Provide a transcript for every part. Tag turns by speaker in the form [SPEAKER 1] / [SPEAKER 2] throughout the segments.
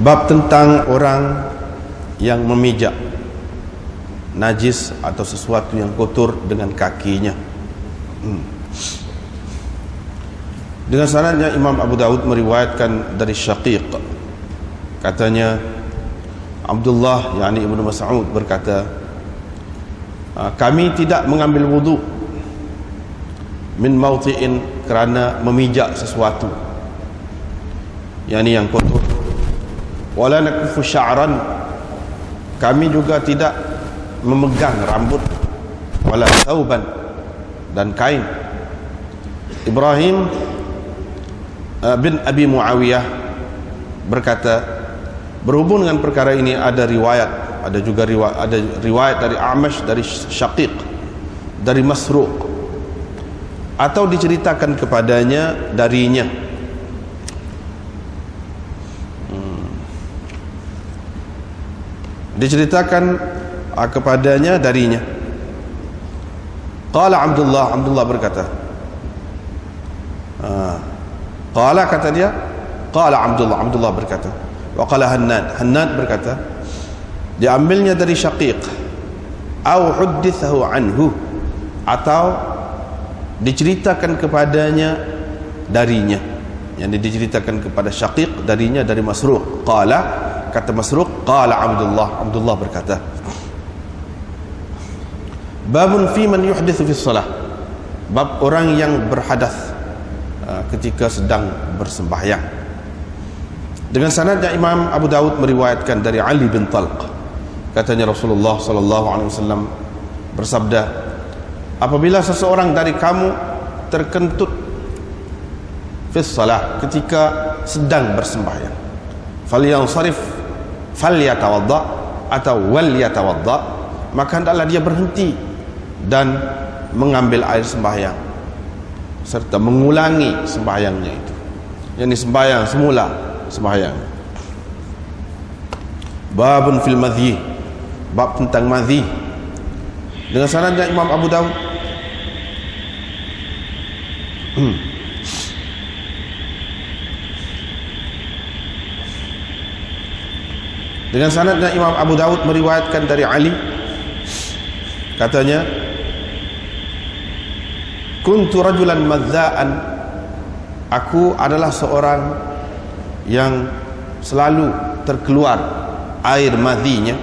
[SPEAKER 1] Bab tentang orang yang memijak najis atau sesuatu yang kotor dengan kakinya. Dengan sanadnya Imam Abu Daud meriwayatkan dari Syaqiq, katanya Abdullah yakni Ibnu Mas'ud berkata, kami tidak mengambil wudu min mawti'in kerana memijak sesuatu yakni yang kotor, wala nakufu sya'ran, kami juga tidak memegang rambut, wala thawban, dan kain. Ibrahim bin Abi Muawiyah berkata, berhubung dengan perkara ini ada riwayat dari A'mash, dari Syaqiq, dari Masruq, atau diceritakan kepadanya darinya. Diceritakan kepadanya darinya. Qala Abdullah berkata, qala kata dia, qala Abdullah berkata, wa qala Hannad berkata, diambilnya dari Syaqiq, au huddithahu anhu, atau diceritakan kepadanya darinya, yang diceritakan kepada Syaqiq darinya dari Masruq. Qala, kata Masruq, qala Abdullah berkata, babun fi man yuhdithu fi shalah, bab orang yang berhadath ketika sedang bersembahyang. Dengan sanadnya Imam Abu Daud meriwayatkan dari Ali bin Talq, katanya Rasulullah sallallahu alaihi wasallam bersabda, apabila seseorang dari kamu terkentut fi shalah, ketika sedang bersembahyang, falyansarif falyatawadda atau walyatawadda, maka hendaklah dia berhenti dan mengambil air sembahyang serta mengulangi sembahyangnya itu, yakni sembahyang semula sembahyang. Babun fil madhi, bab tentang madhi. Dengan sanadnya Imam Abu Daud dengan sanadnya Imam Abu Daud meriwayatkan dari Ali, katanya, kuntu rajulan madza'an, aku adalah seorang yang selalu terkeluar air madhinya,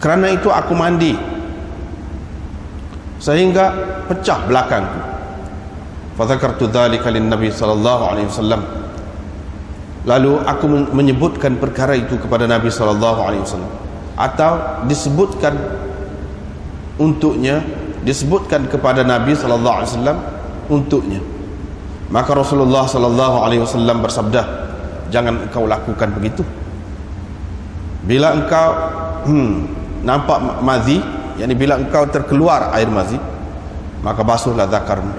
[SPEAKER 1] kerana itu aku mandi sehingga pecah belakangku. Fadzakartu dzalika lin-nabi sallallahu alaihi wasallam, lalu aku menyebutkan perkara itu kepada Nabi sallallahu alaihi wasallam, atau disebutkan untuknya, disebutkan kepada Nabi sallallahu alaihi wasallam untuknya. Maka Rasulullah sallallahu alaihi wasallam bersabda, jangan engkau lakukan begitu. Bila engkau nampak madhi, yakni bila engkau terkeluar air madhi, maka basuhlah zakarmu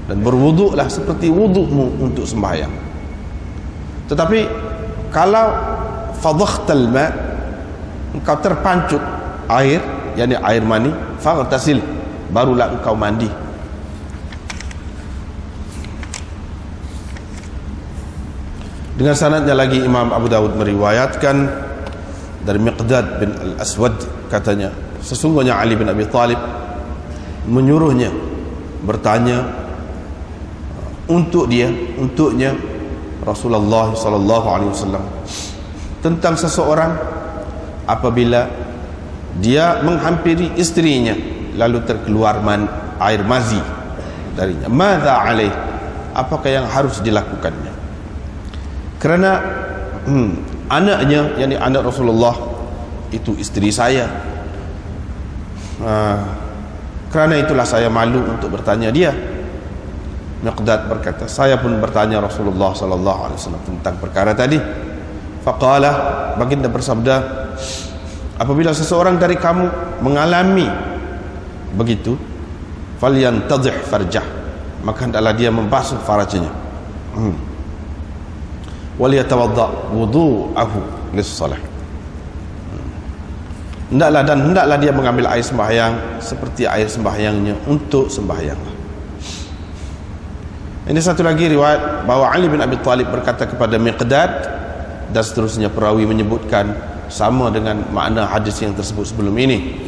[SPEAKER 1] dan berwuduklah seperti wudukmu untuk sembahyang. Tetapi kalau fadhakhtal ma, engkau terpancut air, yakni air mani, faghtasil, barulah engkau mandi. Dengan sanadnya lagi Imam Abu Daud meriwayatkan dari Miqdad bin Al-Aswad, katanya, sesungguhnya Ali bin Abi Thalib menyuruhnya bertanya untuknya Rasulullah sallallahu alaihi wasallam tentang seseorang apabila dia menghampiri istrinya lalu terkeluar air mazi darinya, madza alaih, apakah yang harus dilakukannya? Kerana anaknya, yakni anak Rasulullah itu istri saya, kerana itulah saya malu untuk bertanya dia. Miqdad berkata, saya pun bertanya Rasulullah sallallahu alaihi wasallam tentang perkara tadi. Faqala, baginda bersabda, apabila seseorang dari kamu mengalami begitu, falyantadhih farjah, maka hendaklah dia membasuh farajnya, waliyatawadda wudu'ahu lis-shalah, hendaklah dia mengambil air sembahyang seperti air sembahyangnya untuk sembahyang. Ini satu lagi riwayat bahwa Ali bin Abi Thalib berkata kepada Miqdad, dan seterusnya perawi menyebutkan sama dengan makna hadis yang tersebut sebelum ini.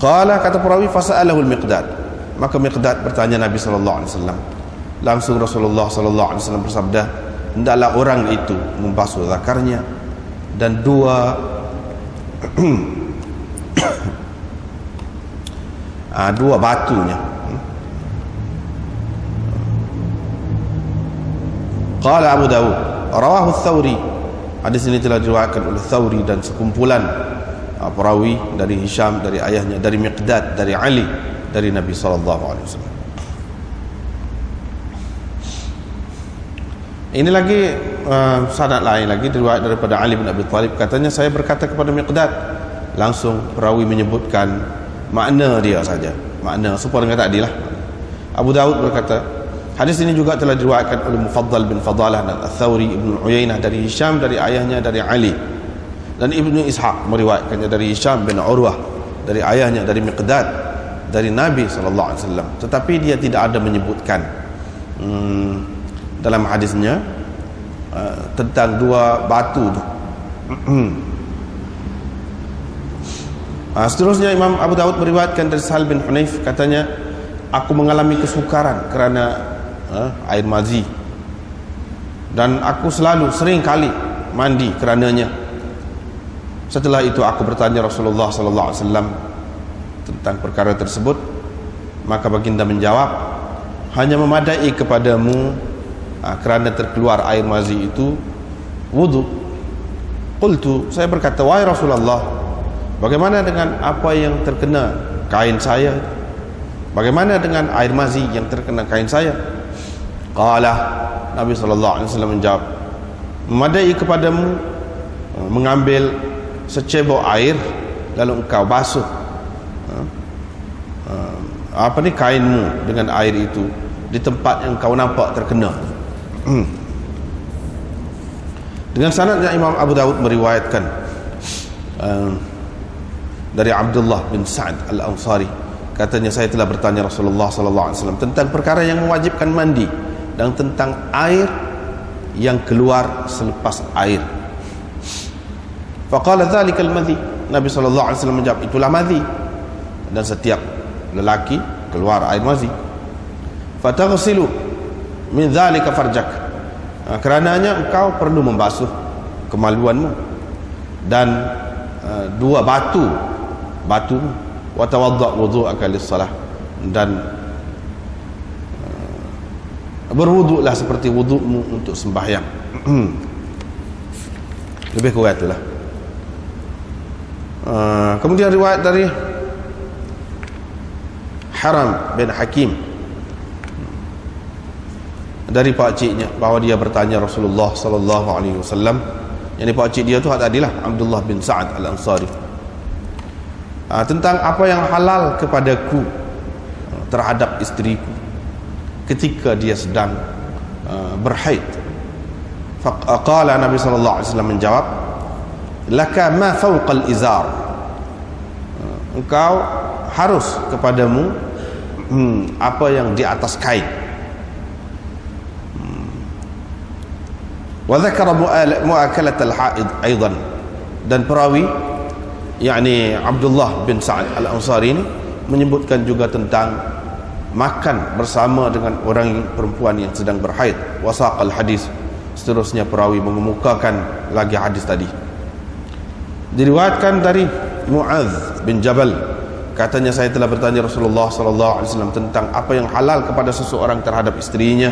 [SPEAKER 1] Qala, kata perawi, fasa'alahu al-Miqdad, maka Miqdad bertanya Nabi sallallahu alaihi wasallam. Langsung Rasulullah sallallahu alaihi wasallam bersabda, hendaklah orang itu membasuh zakarnya dan dua dua batunya. Qala Abu Dawud, rawahu Thawri, hadis ini telah diriwayatkan oleh Thawri dan sekumpulan perawi dari Hisham, dari ayahnya, dari Miqdad, dari Ali, dari Nabi sallallahu alaihi wasallam. Ini lagi sanad lain lagi diriwayat daripada Ali bin Abi Thalib, katanya saya berkata kepada Miqdad, langsung perawi menyebutkan makna dia saja, makna serupa dengan tadi lah. Abu Dawud berkata, hadis ini juga telah diriwayatkan oleh Mufaddal bin Fadalah dan Ats-Tsawri, Ibnu Uyainah dari Hisham, dari ayahnya, dari Ali, dan Ibnu Ishaq meriwayatkannya dari Hisham bin Urwah, dari ayahnya, dari Miqdad, dari Nabi sallallahu alaihi wasallam. Tetapi dia tidak ada menyebutkan dalam hadisnya tentang dua batu tu. Seterusnya Imam Abu Dawud meriwayatkan dari Sahal bin Hunayf, katanya, aku mengalami kesukaran kerana air mazi, dan aku sering kali mandi kerananya. Setelah itu aku bertanya Rasulullah sallallahu alaihi wasallam tentang perkara tersebut, maka baginda menjawab, hanya memadai kepadamu kerana terkeluar air mazi itu wudu. Qultu, saya berkata, wahai Rasulullah, bagaimana dengan apa yang terkena kain saya? Bagaimana dengan air mazi yang terkena kain saya? Qala, Nabi sallallahu alaihi wasallam menjawab, memadai kepadamu mengambil secebok air lalu engkau basuh kainmu dengan air itu di tempat yang kau nampak terkena. Dengan sanadnya Imam Abu Dawud meriwayatkan dari Abdullah bin Sa'ad al-Ansari, katanya, saya telah bertanya Rasulullah sallallahu alaihi wasallam tentang perkara yang mewajibkan mandi dan tentang air yang keluar selepas air. Faqala dzalikal madhi, Nabi sallallahu alaihi wasallam menjawab, itulah madhi, dan setiap lelaki keluar air madhi. Fataghsilu min dzalika farjak, kerananya engkau perlu membasuh kemaluanmu dan dua batu wa tawadda wudu'aka lis-salah, dan berwuduklah seperti wudukmu untuk sembahyang. Lebih kurang itulah. Kemudian riwayat dari Haram bin Hakim dari pakciknya bahawa dia bertanya Rasulullah sallallahu alaihi wasallam, yang pakcik dia tu tadilah Abdullah bin Sa'ad al-Ansari, tentang apa yang halal kepadaku terhadap isteriku ketika dia sedang berhaid. Faqala, Nabi sallallahu alaihi wasallam menjawab, laka ma fawqal izar, engkau harus kepadamu apa yang di atas kain. Wa dzakara mu'akalat al-haid aidan, dan perawi yakni Abdullah bin Sa'ad al-Ansari ini menyebutkan juga tentang makan bersama dengan orang perempuan yang sedang berhaid. Wasaqal hadis, seterusnya perawi mengemukakan lagi hadis tadi. Diriwayatkan dari Mu'adz bin Jabal, katanya, saya telah bertanya Rasulullah sallallahu alaihi wasallam tentang apa yang halal kepada seseorang terhadap istrinya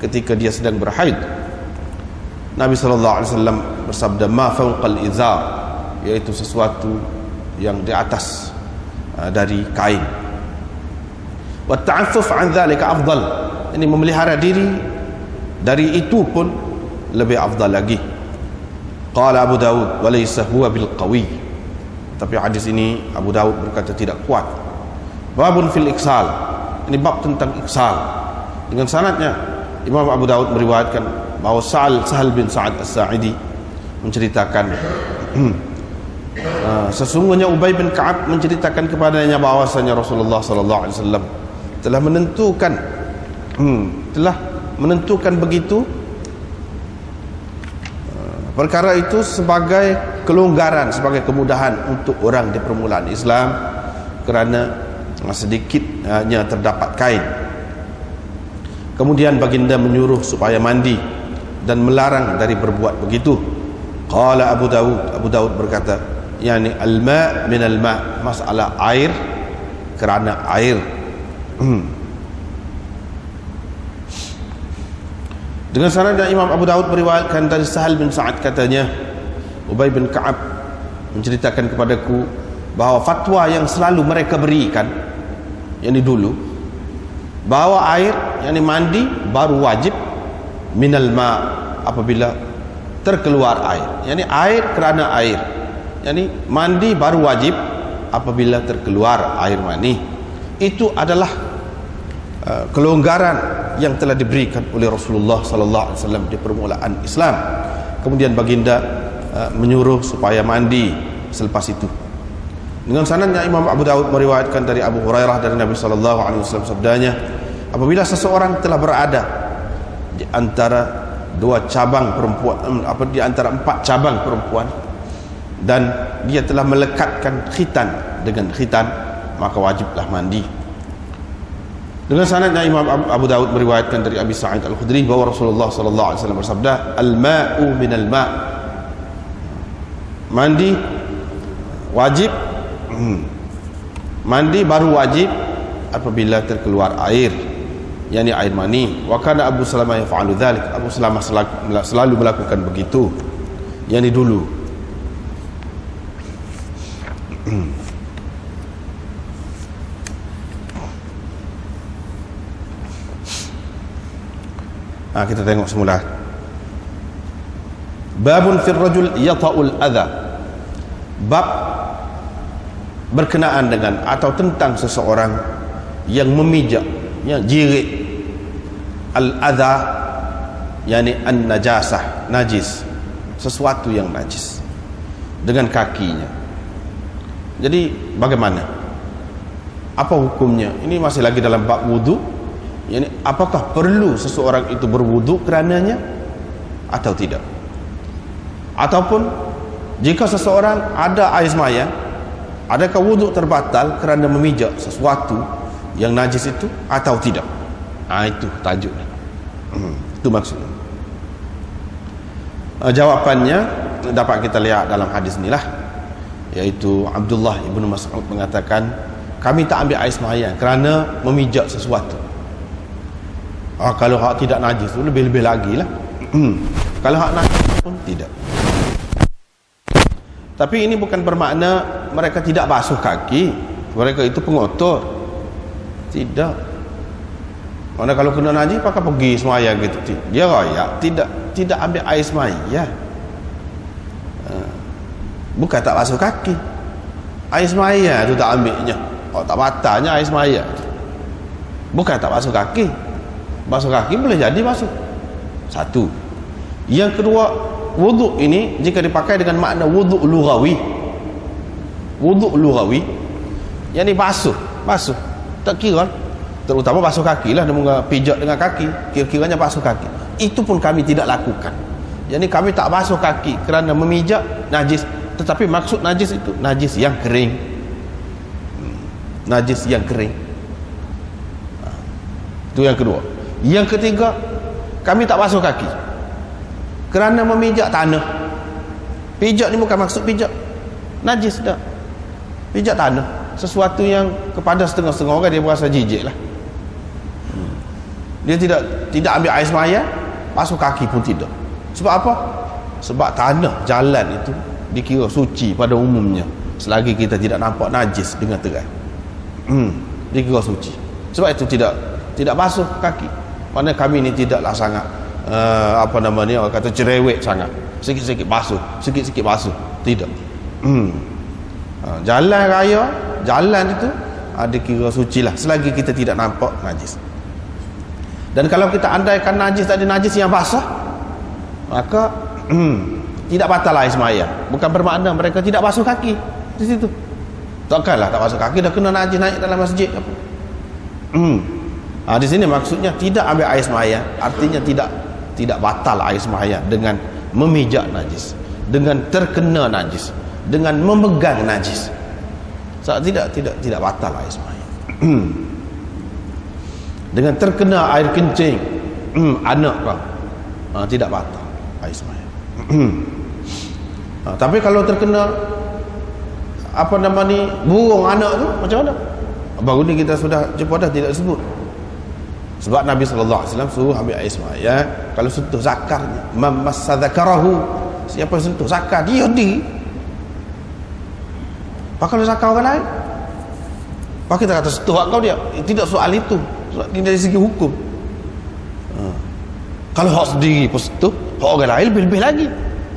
[SPEAKER 1] ketika dia sedang berhaid. Nabi sallallahu alaihi wasallam bersabda, ma fawqal izar, yaitu sesuatu yang di atas dari kain. Wa ta'affuf an dzalika afdal, ini memelihara diri dari itu pun lebih afdal lagi. Qala Abu Dawud, wa laysa huwa bil qawi, tapi hadis ini Abu Dawud berkata tidak kuat. Babun fil iksal, ini bab tentang iksal. Dengan sanadnya Imam Abu Dawud meriwayatkan bahawa Sahal bin Sa'ad as-Sa'idi menceritakan sesungguhnya Ubay bin Ka'ab menceritakan kepadanya bahawasanya Rasulullah sallallahu alaihi wasallam telah menentukan begitu perkara itu sebagai kelonggaran, sebagai kemudahan untuk orang di permulaan Islam, kerana sedikitnya terdapat kain. Kemudian baginda menyuruh supaya mandi dan melarang dari berbuat begitu. Qala Abu Daud berkata, yani al-ma' min al-ma', masalah air kerana air. Dengan sanad yang Imam Abu Daud meriwayatkan dari Sahal bin Sa'ad, katanya Ubay bin Ka'ab menceritakan kepadaku bahawa fatwa yang selalu mereka berikan, yakni dulu, bahawa air, yakni mandi baru wajib minal ma', apabila terkeluar air, yakni air kerana air, yakni mandi baru wajib apabila terkeluar air mani. Itu adalah kelonggaran yang telah diberikan oleh Rasulullah sallallahu alaihi wasallam di permulaan Islam. Kemudian baginda menyuruh supaya mandi selepas itu. Dengan sanadnya Imam Abu Daud meriwayatkan dari Abu Hurairah dari Nabi sallallahu alaihi wasallam, sabdanya, apabila seseorang telah berada di antara dua cabang perempuan, di antara 4 cabang perempuan, dan dia telah melekatkan khitan dengan khitan, maka wajiblah mandi. Dengan sanadnya Imam Abu Daud meriwayatkan dari Abi Sa'id Al-Khudri bahwa Rasulullah sallallahu alaihi wasallam bersabda, al-ma'u minal ma', mandi wajib, mandi baru wajib apabila terkeluar air, yakni air mani. Wa kana Abu Salamah yaf'alu dzalik, Abu Salamah selalu melakukan begitu, yakni dulu. Kita tengok semula. Babun fir rajul yata'ul adha, bab berkenaan dengan atau tentang seseorang yang memijak, yang jirik al-adha, yakni an-najasah, najis, sesuatu yang najis, dengan kakinya. Jadi bagaimana? Apa hukumnya? Ini masih lagi dalam bab wudu. Yani, apakah perlu seseorang itu berwudu kerananya atau tidak? Ataupun jika seseorang ada air sembahyang, adakah wudu terbatal kerana memijak sesuatu yang najis itu atau tidak? Itu tajuknya. Itu maksudnya. Jawapannya dapat kita lihat dalam hadis inilah, yaitu Abdullah ibnu Mas'ud mengatakan, kami tak ambil air sembahyang kerana memijak sesuatu. Kalau hak tidak najis tu lebih-lebih lagi lah. Kalau hak najis pun tidak. Tapi ini bukan bermakna mereka tidak basuh kaki, mereka itu pengotor. Tidak. Mana kalau kena najis pakai pergi semaya gitu. Dia raya tidak ambil air semaya. Bukan tak basuh kaki. Air semaya tu tak ambilnya. Tak batalnya air semaya. Bukan tak basuh kaki. Basuh kaki boleh jadi basuh. Satu. Yang kedua, wuduk ini jika dipakai dengan makna wuduk lughawi. Wuduk lughawi, yakni basuh. Tak kira, terutama basuh kaki lah, dia pijak dengan kaki, kira-kiranya basuh kaki. Itu pun kami tidak lakukan. Jadi kami tak basuh kaki kerana memijak najis, tetapi maksud najis itu najis yang kering. Najis yang kering. Itu yang kedua. Yang ketiga, kami tak basuh kaki kerana memijak tanah. Pijak ni bukan maksud pijak najis dah. Pijak tanah, sesuatu yang kepada setengah-setengah orang dia berasa jijik lah. Dia tidak ambil air semaya, basuh kaki pun tidak. Sebab apa? Sebab tanah jalan itu dikira suci pada umumnya, selagi kita tidak nampak najis dengan terang. Dikira suci. Sebab itu tidak basuh kaki. Mana kami ni tidaklah sangat orang kata cerewet sangat, sikit-sikit basuh, sikit-sikit basuh. Tidak. Jalan raya, jalan itu dikira suci lah, selagi kita tidak nampak najis. Dan kalau kita andaikan najis tadi najis yang basah, maka tidak batal air sembahyang. Bukan bermakna mereka tidak basuh kaki di situ. Takkanlah tak basuh kaki dah kena najis naik dalam masjid apa. Di sini maksudnya tidak ambil air sembahyang, artinya tidak batal air sembahyang dengan memijak najis, dengan terkena najis, dengan memegang najis. So, tidak batal air sembahyang. Dengan terkena air kencing anak kau, tidak batal air sembahyang. Tapi kalau terkena apa nama ni, burung anak tu macam mana? Baru ni kita sudah jumpa dah, tidak sebut. Sebab Nabi SAW suruh ambil air sembahyang kalau sentuh zakarnya. Mamassa zakarahu, siapa yang sentuh zakar dia di. Pak kalau zakar orang lain, pak kita kata sentuh hak kau dia, tidak soal itu. Ini dari segi hukum. Kalau hak sendiri pun sentuh, hak orang lain lebih-lebih lagi.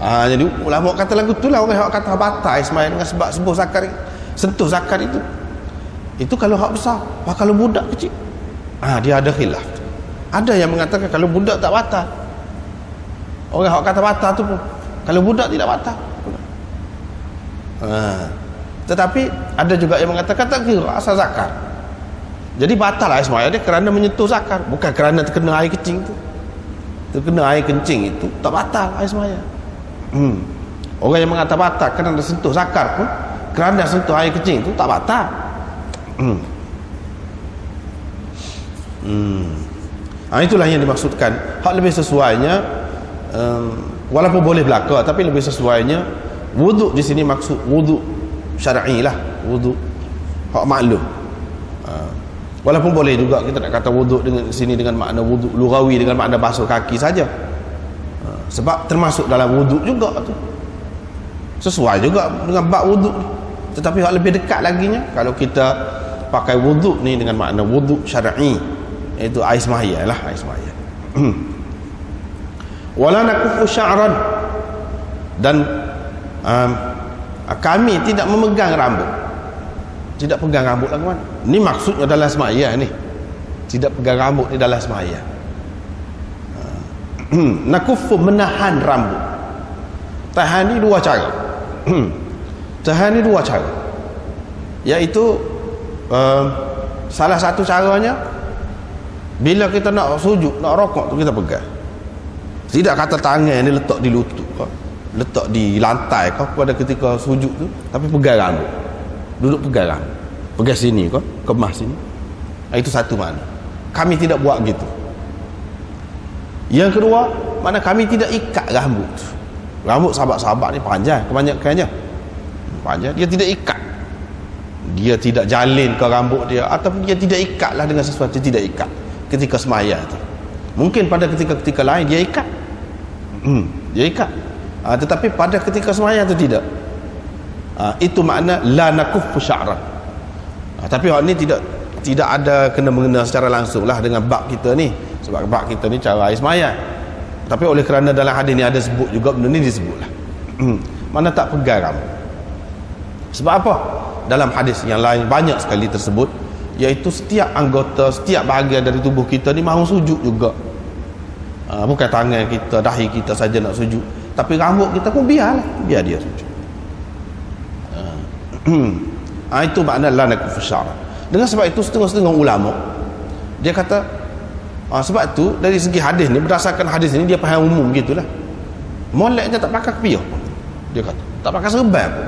[SPEAKER 1] Jadi ulama kata lagu tu lah, orang hak kata batal air sembahyang dengan sebab sebuah zakar, sentuh zakar itu. Itu kalau hak besar. Pak kalau budak kecil, dia ada khilaf. Ada yang mengatakan kalau budak tak batal. Orang hak kata batal tu pun, kalau budak tidak batal. Tetapi ada juga yang mengatakan tak kira asal zakar. Jadi batal air sembahyang dia kerana menyentuh zakar, bukan kerana terkena air kencing tu. Terkena air kencing itu tak batal air sembahyang. Orang yang mengatakan batal kerana sentuh zakar pun, kerana sentuh air kencing itu tak batal. Itulah yang dimaksudkan. Hak lebih sesuainya, walaupun boleh belaka, tapi lebih sesuainya wuduk di sini maksud wuduk syar'i lah, wuduk hak maklum. Walaupun boleh juga kita nak kata wuduk dengan sini dengan makna wuduk lughawi, dengan makna basuh kaki saja. Sebab termasuk dalam wuduk juga tu. Sesuai juga dengan bab wuduk ni. Tetapi hak lebih dekat laginya kalau kita pakai wuduk ni dengan makna wuduk syar'i, iaitu air sembahyang lah, air sembahyang. Wala nakufu sya'ran, dan kami tidak memegang rambut. Tidak pegang rambut lah kawan. Ni maksudnya dalam sembahyang ni. Tidak pegang rambut ni dalam sembahyang. Nakufu, menahan rambut. Tahan ni dua cara. Tahan ni dua cara. Iaitu salah satu caranya bila kita nak sujud, nak rokok tu kita pegang. Tidak kata tangan ni letak di lutut kau, letak di lantai kau pada ketika sujud tu, tapi pegang rambut. Duduk pegang rambut. Pegang sini kau, kemas sini. Itu satu makna. Kami tidak buat gitu. Yang kedua, makna kami tidak ikat rambut. Rambut sahabat-sahabat ni panjang kebanyakannya. Panjang, dia tidak ikat. Dia tidak jalin ke rambut dia, ataupun dia tidak ikatlah dengan sesuatu, tidak ikat ketika sembahyang tu. Mungkin pada ketika-ketika lain dia ikat. Dia ikat. Tetapi pada ketika sembahyang tu tidak. Itu makna la nakuffu sya'ran. Tapi hal ni tidak ada kena-mengena secara langsung lah dengan bab kita ni. Sebab bab kita ni cara air sembahyang. Tapi oleh kerana dalam hadis ni ada sebut juga, benda ni disebutlah. Mana tak pegang rambut. Sebab apa? Dalam hadis yang lain banyak sekali tersebut, iaitu setiap anggota, setiap bahagian dari tubuh kita ni mahu sujud juga. Bukan tangan kita, dahi kita saja nak sujud, tapi rambut kita pun biar dia sujud. Itu makna la nakuffu sya'ran. Dengan sebab itu setengah-setengah ulama dia kata sebab tu dari segi hadis ni, berdasarkan hadis ni dia faham umum gitulah. Molek je tak pakai kepiah pun, dia kata tak pakai serban pun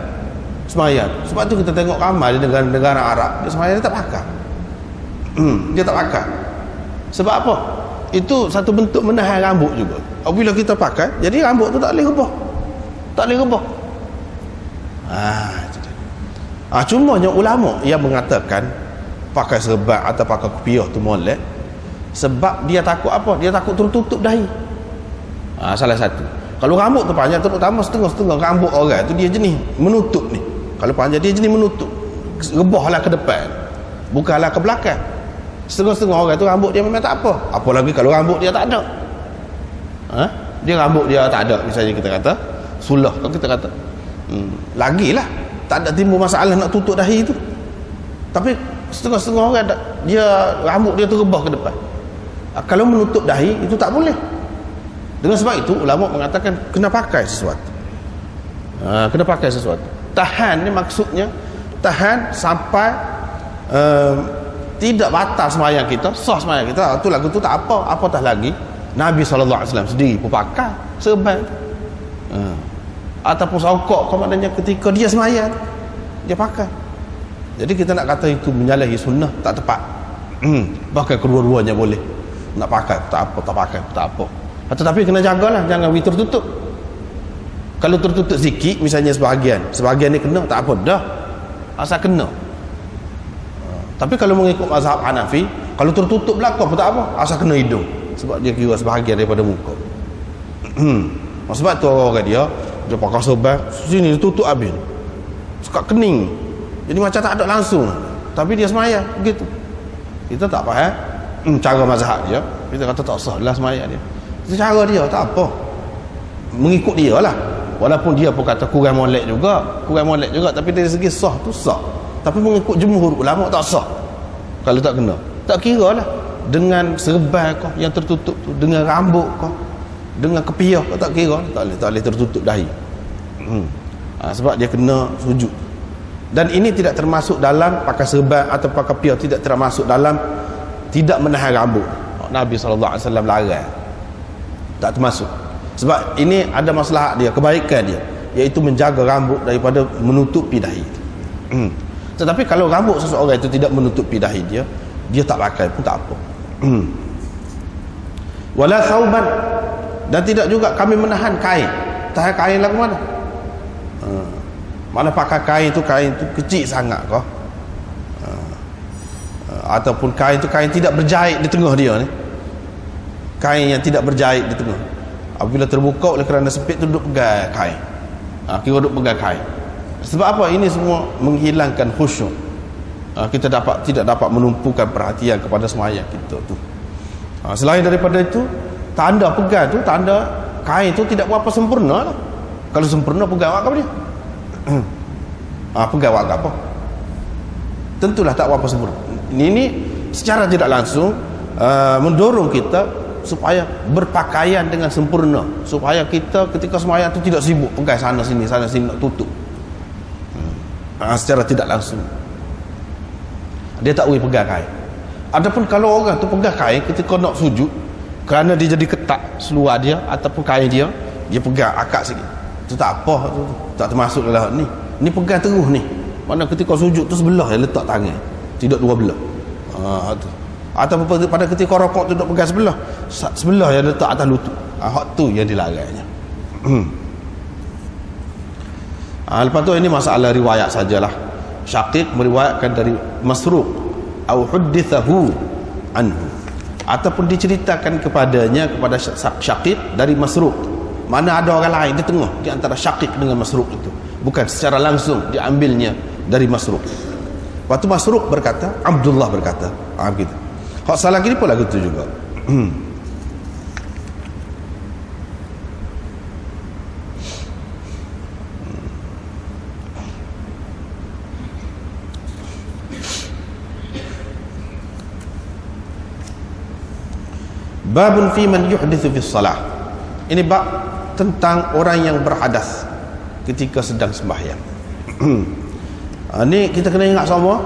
[SPEAKER 1] sembahyang. Sebab tu kita tengok ramai di negara-negara Arab dia sembahyang dia tak pakai. Dia tak pakai. Sebab apa? Itu satu bentuk menahan rambut juga. Apabila kita pakai, jadi rambut tu tak boleh rebah. Tak boleh rebah. Cumanya ulama yang mengatakan pakai serban atau pakai kopiah tu molek, sebab dia takut apa? Dia takut tertutup dahi. Salah satu. Kalau rambut tu panjang, terutama setengah-setengah rambut orang tu dia jenis menutup ni. Kalau panjang dia jenis menutup, rebahlah ke depan, bukanlah ke belakang. Setengah-setengah orang tu rambut dia memang tak apa. Apalagi kalau rambut dia tak ada. Dia rambut dia tak ada, misalnya kita kata sulah, kalau kita kata lagilah tak ada timbul masalah nak tutup dahi itu. Tapi setengah-setengah orang dia rambut dia tu rebah ke depan. Kalau menutup dahi itu tak boleh. Dengan sebab itu ulama mengatakan kena pakai sesuatu. Kena pakai sesuatu. Tahan ni maksudnya tahan sampai tidak batal sembahyang kita, sah sembahyang kita. Tu lagu tu tak apa, apatah lagi Nabi SAW sendiri pun pakai serban. Ataupun sokok, maknanya ketika dia sembahyang dia pakai. Jadi kita nak kata itu menyalahi sunnah tak tepat. Pakai kedua-duanya boleh. Nak pakai tak apa, tak pakai tak apa. Tetapi kena jagalah, jangan tertutup. Kalau tertutup sikit, misalnya sebahagian ni kena, tak apa dah, asal kena. Tapi kalau mengikut mazhab Hanafi, kalau tertutup belakang pun tak apa, asal kena hidung, sebab dia kira sebahagian daripada muka. Sebab tu orang dia pakai serban sini tutup habis, suka kening, jadi macam tak ada langsung, tapi dia semayang begitu. Kita tak faham cara mazhab dia, kita kata tak sah lah semayang dia. Itu cara dia, tak apa, mengikut dia lah. Walaupun dia pun kata kurang molek juga, tapi dari segi sah tu sah, tapi mengikut jumhur ulama tak sah kalau tak kena. Tak kira lah dengan serban kau yang tertutup tu, dengan rambut kau, dengan kepiah kau, tak kira, tak boleh tertutup dahi. Sebab dia kena sujud. Dan ini tidak termasuk dalam pakai serban atau pakai kepiah, tidak termasuk dalam tidak menahan rambut. Nabi SAW larang, tak termasuk. Sebab ini ada masalah dia, kebaikan dia, iaitu menjaga rambut daripada menutupi dahi. Tetapi kalau rambut seseorang itu tidak menutupi dahi dia, dia tak pakai pun tak apa. Wala thauban, dan tidak juga kami menahan kain. Tahan kain lagu mana? Mana pakai kain itu kecil sangat kau, ataupun kain itu kain tidak berjahit di tengah dia ni, kain yang tidak berjahit di tengah. Apabila terbuka oleh kerana sempit tu duduk pegang kain, kira duduk pegang kain. Sebab apa? Ini semua menghilangkan khusyuk. Kita tidak dapat menumpukan perhatian kepada sembahyang kita tu. Selain daripada itu, tanda pegang tu, tanda kain tu tidak berapa sempurna lah. Kalau sempurna pegang awak apa dia? Pegang awak apa? Tentulah tak berapa sempurna. Ini secara tidak langsung mendorong kita supaya berpakaian dengan sempurna, supaya kita ketika sembahyang tu tidak sibuk pegang sana sini nak tutup. Secara tidak langsung dia tak boleh pegang kain. Adapun kalau orang tu pegang kain ketika nak sujud, kerana dia jadi ketat seluar dia ataupun kain dia pegang akak sikit, tu tak apa, tu tak termasuk dalam ni. Ni pegang terus ni, mana ketika sujud tu sebelah dia letak tangan, tidak dua belah. Tu. Ataupun pada ketika rokok tu duduk pegang sebelah yang letak atas lutut. Hak tu yang dilarangnya. Lepas tu ini masalah riwayat sajalah. Syaqiq meriwayatkan dari Masruq au huddithahu anhu, ataupun diceritakan kepadanya, kepada Syaqiq dari Masruq. Mana ada orang lain di tengah di antara Syaqiq dengan Masruq itu, bukan secara langsung diambilnya dari Masruq. Waktu Masruq berkata, Abdullah berkata, begitu. Hak salah gini pun lagu tu juga. Babun fi man yuhdithu fi shalah. Ini bab tentang orang yang berhadas ketika sedang sembahyang. Ini kita kena ingat semua,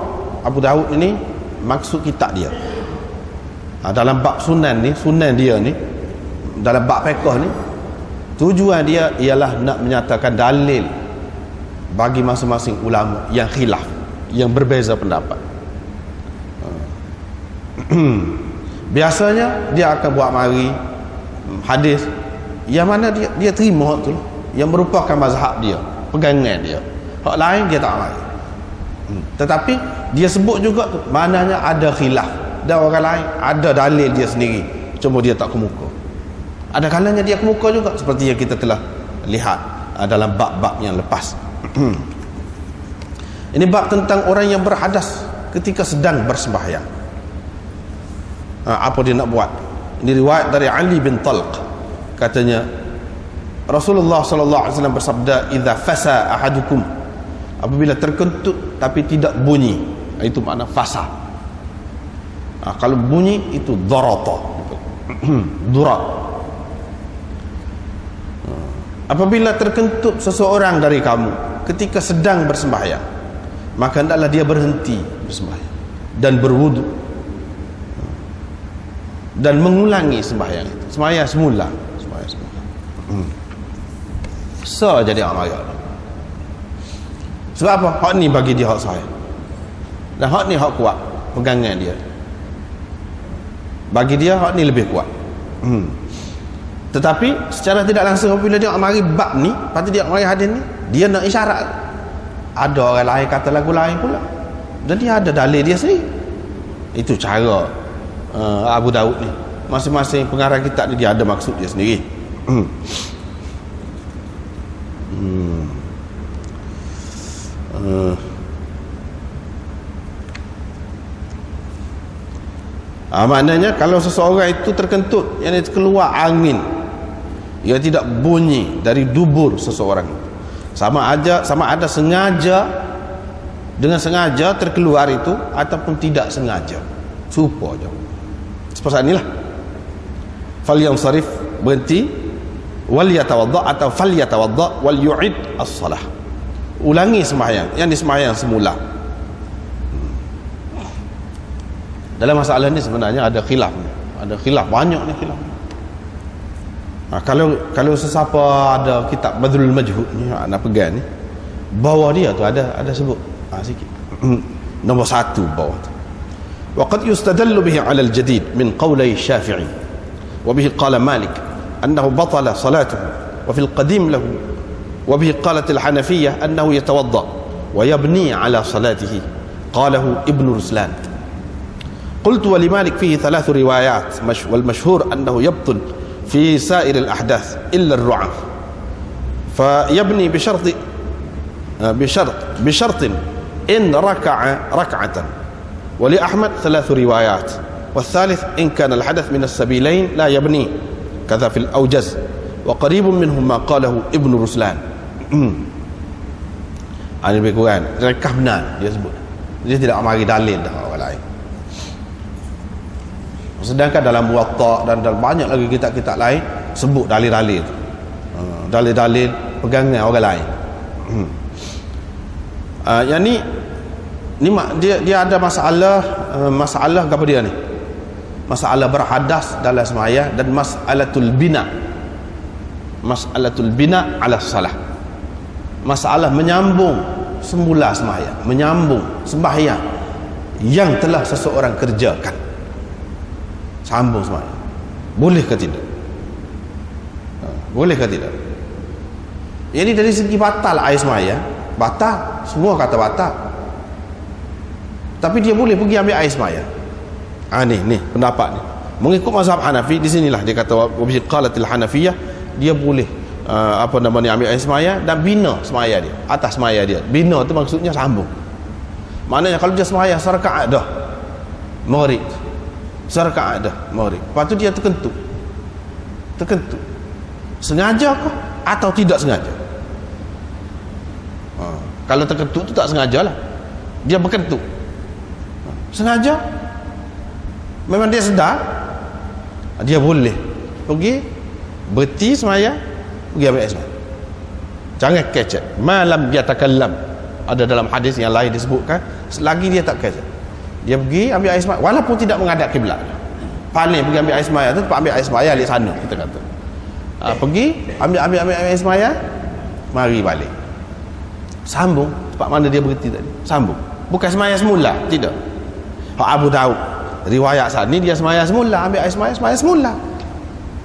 [SPEAKER 1] Abu Daud ini maksud kitab dia. Dalam bab sunan dia ni, dalam bab fiqh ni, tujuan dia ialah nak menyatakan dalil bagi masing-masing ulama yang khilaf, yang berbeza pendapat. Biasanya dia akan buat mari hadis yang mana dia terima hak tu, yang merupakan mazhab dia, pegangan dia. Hak lain dia tak mari. Tetapi dia sebut juga tu, maknanya ada khilaf, dan orang lain ada dalil dia sendiri, cuma dia tak kemuka. Ada kalanya dia kemuka juga, seperti yang kita telah lihat dalam bab-bab yang lepas. Ini bab tentang orang yang berhadas ketika sedang bersembahyang. Apa dia nak buat? Ini riwayat dari Ali bin Talq, katanya Rasulullah SAW bersabda, idza fasa ahadukum, apabila terkentut tapi tidak bunyi, itu makna fasa. Kalau bunyi itu darata, durat. Apabila terkentut seseorang dari kamu ketika sedang bersembahyang, maka hendaklah dia berhenti bersembahyang dan berwudu dan mengulangi sembahyang itu, sembahyang semula. So jadi hak marah. Sebab apa? Hak ni bagi dia hak sahih. Dan hak ni hak kuat pegangan dia. Bagi dia hak ni lebih kuat. Tetapi secara tidak langsung apabila dia mari bab ni, lepas tu dia mari hadis ni, dia nak isyarat ada orang lain kata lagu lain pula. Dan dia ada dalil dia sendiri. Itu cara Abu Daud ni. Masing-masing pengarang kitab ni dia ada maksud dia sendiri. Maknanya kalau seseorang itu terkentut, yang keluar angin, ia tidak bunyi dari dubur seseorang, sama ada sengaja, dengan sengaja terkeluar itu ataupun tidak sengaja, supo je. Seperti inilah. Fal yansarif, berhenti, wal yatawadda atau fal yatawadda wal yu'id as-salah. Ulangi sembahyang yang disembahyang semula. Dalam masalah ni sebenarnya ada khilaf, banyak ni khilaf. Kalau sesiapa ada kitab Badrul Majhud ni, nak pegang ni, bawah dia tu ada sebut sikit. Nombor 1 bawah tu. Wa qad yustadallu bihi 'ala al-jadid min qawli Syafi'i wa bihi qala Malik annahu batala salatuhu wa fil qadim lahu wa bihi qalat al-Hanafiyyah annahu yatawadda wa yabni 'ala salatihi qalahu Ibn Ruslan. قلت ولمالك فيه 3 روايات والمشهور أنه يبطل في سائر الأحداث إلا الرعاة فيبني بشرط إن ركع ركعة ولأحمد 3 روايات والثالث إن كان الحدث من السبيلين لا يبني كذا في الأوجز وقريب منهم ما قاله ابن رسلان. Ini lebih kurang rekah benar dia sebut, dia tidak mari dalil dah orang lain. Sedangkan dalam Muwatta dan dalam banyak lagi kitab-kitab lain sebut dalil-dalil, dalil-dalil pegangan orang lain. Yang ni dia ada masalah apa dia ni? Masalah berhadas dalam sembahyang dan mas'alatul bina ala salah. Masalah menyambung semula sembahyang, menyambung sembahyang yang telah seseorang kerjakan. Sambung sembahyang. Boleh ke tidak? Boleh ke tidak? Jadi dari segi batal air sembahyang, batal. Semua kata batal. Tapi dia boleh pergi ambil air sembahyang. Ni pendapat ni. Mengikut mazhab Hanafi, di sinilah dia kata wabihi qalatil Hanafiyyah, dia boleh ambil air sembahyang dan bina sembahyang dia, atas sembahyang dia. Bina tu maksudnya sambung. Maknanya kalau dia sembahyang serakaat dah maghrib, serakaat dah maghrib, lepas tu dia terkentut, sengaja ke atau tidak sengaja? Kalau terkentut tu tak sengaja lah, dia berkentut. Sengaja, memang dia sedar, dia boleh pergi berhenti sembahyang, pergi ambil air sembahyang. Jangan kecek malam dia takallam. Ada dalam hadis yang lain disebutkan, selagi dia tak kecek, dia pergi ambil air sembahyang walaupun tidak menghadap kiblat. Paling pergi ambil air sembahyang tu, ambil air sembahyang di sana, kita kata. Pergi ambil air sembahyang, mari balik. Sambung tempat mana dia berhenti tadi. Sambung. Bukan sembahyang semula, tidak. Abu Daud riwayat saat ni dia sembahyang semula, ambil air sembahyang semula.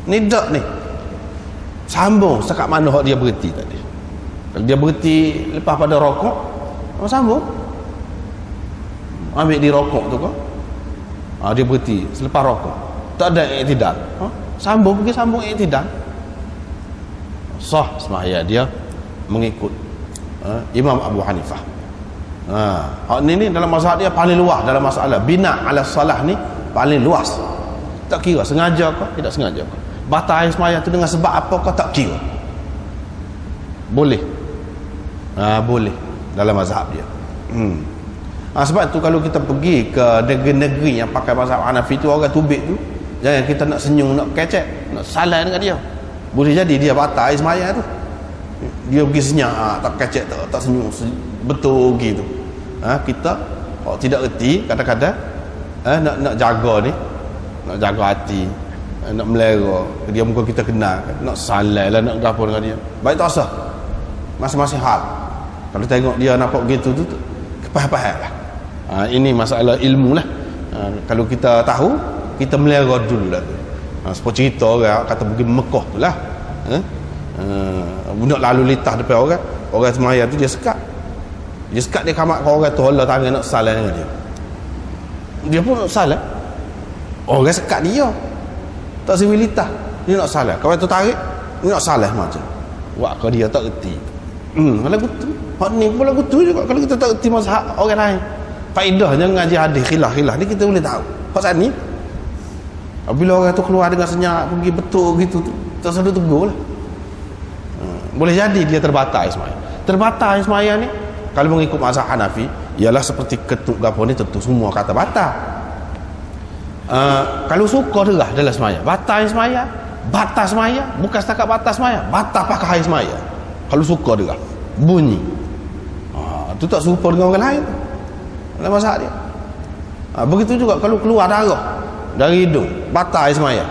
[SPEAKER 1] Ni tak ni. Sambung setakat mana hak dia berhenti tadi. Kalau dia berhenti lepas pada rokok, sambung. Ambil di rokok tu kau. Dia berhenti selepas rokok. Tak ada i'tidal. Sambung pergi sambung i'tidal. Sah sembahyang dia mengikut Imam Abu Hanifah. Ni dalam mazhab dia paling luas dalam masalah bina ala salah ni, paling luas. Tak kira sengaja ke tidak sengaja ke. Batal sembahyang tu dengan sebab apa kau tak kira. Boleh. Boleh dalam mazhab dia. Sebab tu kalau kita pergi ke negeri-negeri yang pakai mazhab Hanafi tu, orang tubik tu, jangan kita nak senyum, nak kecek, nak salah dengan dia. Boleh jadi dia batal sembahyang tu. Dia pergi senyap, tak kecek, tak senyum betul gitu. Kita tidak erti kadang-kadang nak jaga ni, nak jaga hati, nak melera dia, muka kita kenal, nak salah lah, nak gapo dengan dia, baik tak sah. masing-masing hal. Kalau tengok dia nampak begitu tu kepah-pah lah. Ini masalah ilmu lah. Kalau kita tahu, kita melera dulu lah tu. Seperti cerita orang kata pergi Mekah tu lah. Budak lalu lintas depan orang semaya tu dia sekat dia kamak ke orang tu, Allah tangan nak salah dengan dia pun nak salah, orang sekat dia tak siwilitas, dia nak salah, kawan tu tarik dia nak salah macam wak kau dia tak erti. Lagu tu hak ni pun lagu tu juga. Kalau kita tak erti mazhab orang lain, faedahnya ngaji hadis khilaf ni kita boleh tahu hak saat ni. Bila orang tu keluar dengan senyap pergi betul gitu tu, tak selalu tegur lah. Boleh jadi dia terbatas semaya ni. Kalau mengikut mazhab Hanafi ialah seperti ketuk gapo ni, tentu semua kata batal. Kalau suka derah dalam semaya, batal semaya, bukan setakat batal semaya, batal pakai semaya. Kalau suka derah bunyi, tu tak serupa dengan orang lain dalam mazhab dia. Begitu juga kalau keluar darah dari hidung, batal semaya.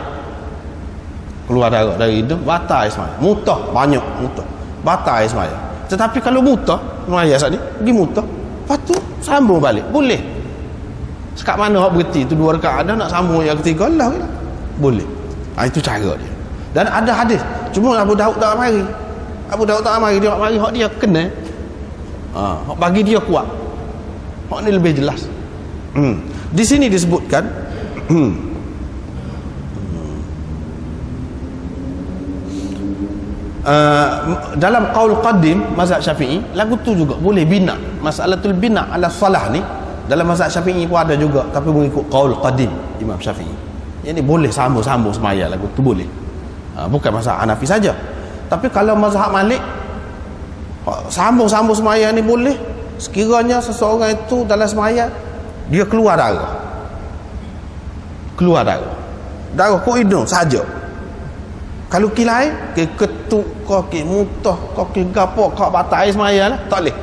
[SPEAKER 1] Keluar darah dari hidung, batal semaya. Mutah, banyak mutah, batal semaya. Tetapi kalau mutah, semaya saat ni pergi mutah, lepas tu sambung balik, boleh. Sekat mana hak berhenti tu 2 rakaat ada, nak sambung yang ketiga lah, boleh. Itu cara dia. Dan ada hadis, cuma Abu Daud tak mari. Dia mari hak dia kena. Hak bagi dia kuat. Hak ni lebih jelas. Di sini disebutkan dalam qaul qadim mazhab Syafi'i, lagu tu juga boleh bina masalatul bina ala salah ni. Dalam mazhab Syafi'i pun ada juga, tapi mengikut qaul qadim Imam Syafi'i. Yang ni boleh sambung-sambung semaya, lagu tu boleh. Bukan mazhab Hanafi saja. Tapi kalau mazhab Malik, sambung-sambung semaya ni boleh sekiranya seseorang itu dalam semaya dia keluar darah kok hidung saja. Kalau kilai ke ketuk kaki mutah kaki gapo kau batal semaya lah, tak boleh.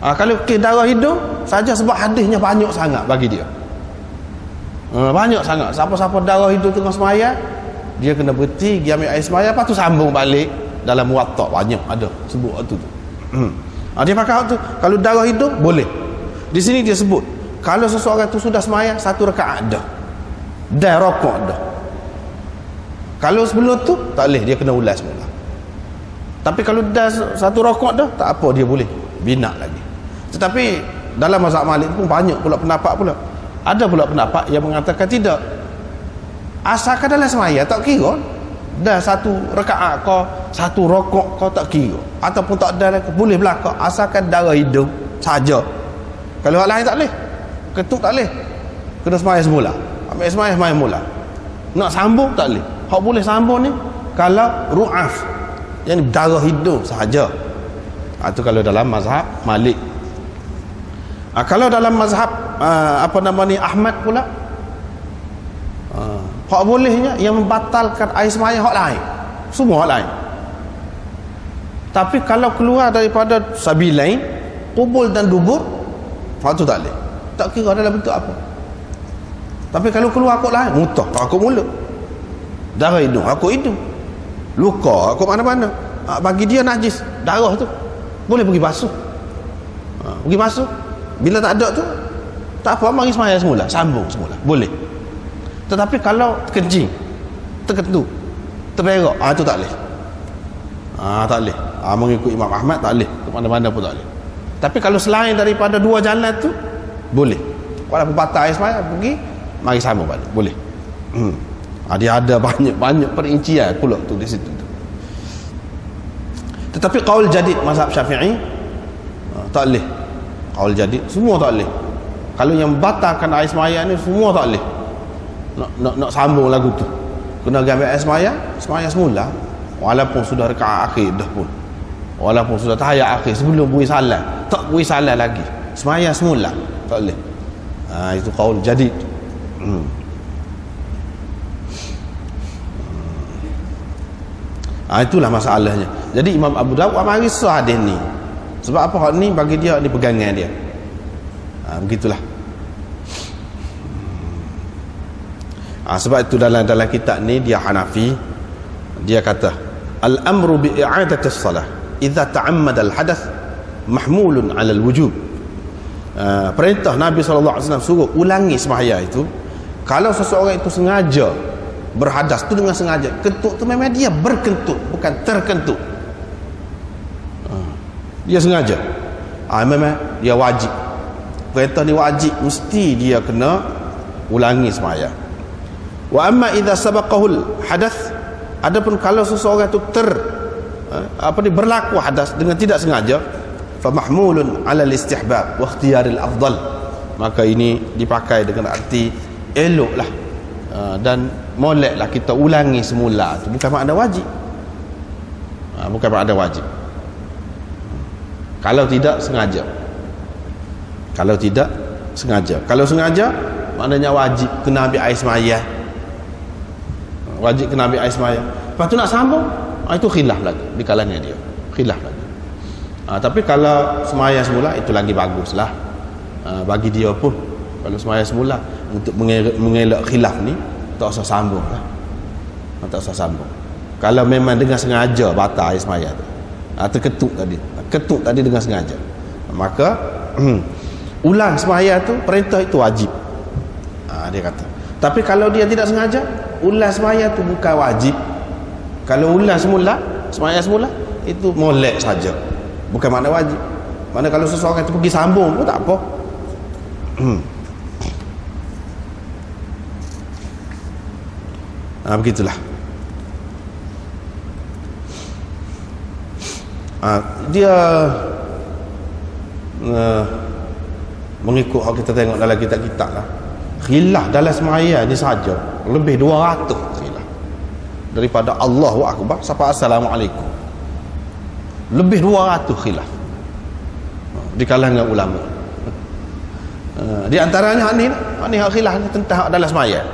[SPEAKER 1] Kalau ke darah hidung saja, sebab hadisnya banyak sangat bagi dia. Banyak sangat. Siapa-siapa darah hidung tengah semaya, dia kena berhenti, dia ambil air semaya, lepas tu sambung balik. Dalam Muwatta banyak ada sebut waktu tu. Dia pakai waktu. Kalau darah hidung boleh. Di sini dia sebut kalau seseorang tu sudah semaya 1 rakaat dah rokok dah. Kalau sebelum tu tak boleh, dia kena ulas semula. Tapi kalau dah 1 rokok dah, tak apa, dia boleh bina lagi. Tetapi dalam mazhab Malik pun banyak pula pendapat pula. Ada pula pendapat yang mengatakan tidak, asalkan dalam semaya tak kira. Dah 1 rakaat kau, 1 rokok kau tak kira, ataupun tak ada boleh belaka, asalkan darah hidung saja. Kalau hal lain tak boleh, ketuk tak boleh, kena semaya semula, ambil semaya mula. Nak sambung tak boleh. Hak boleh sambung ni kalau ru'af, yang darah hidung sahaja. Itu kalau dalam mazhab Malik. Kalau dalam mazhab Ahmad pula, hak bolehnya yang membatalkan air semaya hak lain, semua hak lain. Tapi kalau keluar daripada sabilain, qubul dan dubur, hak tu tak boleh, tak kira dalam bentuk apa. Tapi kalau keluar akut lain, mutah akut mulut, darah hidung akut hidung, luka akut mana-mana, bagi dia najis darah tu, boleh pergi basuh. Pergi basuh, bila tak ada tu tak apa, mari semaya semula, sambung semula, boleh. Tetapi kalau kencing, terketuk, terberak, itu tak boleh. Tak boleh. Mengikut Imam Ahmad tak boleh, ke mana-mana pun tak boleh. Tapi kalau selain daripada 2 jalan tu boleh. Walaupun batal air semaya, pergi mari sambung balik, boleh. Dia ada banyak perincian pula tu di situ tu. Tetapi qaul jadid mazhab Syafi'i tak boleh. Qaul jadid semua tak boleh. Kalau yang batalkan air semaya ni semua tak boleh. Nak sambung lagu tu, kena ambil air semaya semula, walaupun sudah rakaat akhir dah pun, walaupun sudah tahiyat akhir, sebelum bui salam, tak bui salam lagi, semaya semula, tak boleh. Itu qaul jadid. Itulah masalahnya. Jadi Imam Abu Daud mari sah hadis ni. Sebab apa? Hak ni bagi dia ni pegangan dia. Begitulah. Sebab itu dalam kitab ni dia Hanafi, dia kata al-amru bi i'adatis salah idza ta'ammada al-hadath mahmulun 'ala al-wujub. Perintah Nabi SAW suruh ulangi sembahyang itu kalau seseorang itu sengaja berhadas tu dengan sengaja. Kentut tu memang dia berkentut, bukan terkentut. Dia sengaja. Memang dia wajib. Perintah ni wajib, mesti dia kena ulangi sembahyang. Wa amma idza sabaqahul hadath, adapun kalau seseorang itu berlaku hadas dengan tidak sengaja, fa mahmulun 'ala al-istihbab wa ikhtiyaril afdal, maka ini dipakai dengan arti eloklah dan moleklah kita ulangi semula. Itu bukan makna wajib. Bukan makna wajib. Kalau tidak sengaja. Kalau tidak sengaja. Kalau sengaja maknanya wajib kena ambil air sembahyang. Wajib kena ambil air sembahyang. Lepas tu nak sambung, itu khilaf lagi di kalangan dia. Khilaf lagi. Tapi kalau sembahyang semula itu lagi baguslah. Bagi dia pun kalau sembahyang semula untuk mengelak khilaf ni tak usah sambung lah. Tak usah sambung. Kalau memang dengan sengaja batal air sembahyang tu. Ketuk tadi dengan sengaja, maka ulang sembahyang tu perintah itu wajib. Dia kata. Tapi kalau dia tidak sengaja, ulang sembahyang tu bukan wajib. Kalau ulang semula, sembahyang semula, itu molek saja, bukan makna wajib. Mana kalau seseorang itu pergi sambung pun tak apa. Begitulah. Dia mengikut hal kita tengok dalam kitab-kitab lah, khilaf dalam sembahyang ni saja lebih 200 khilaf daripada Allahu Akbar sampai Assalamualaikum. Lebih 200 khilaf di kalangan ulama. Di antaranya ni hak khilaf ni tentang dalam sembahyang.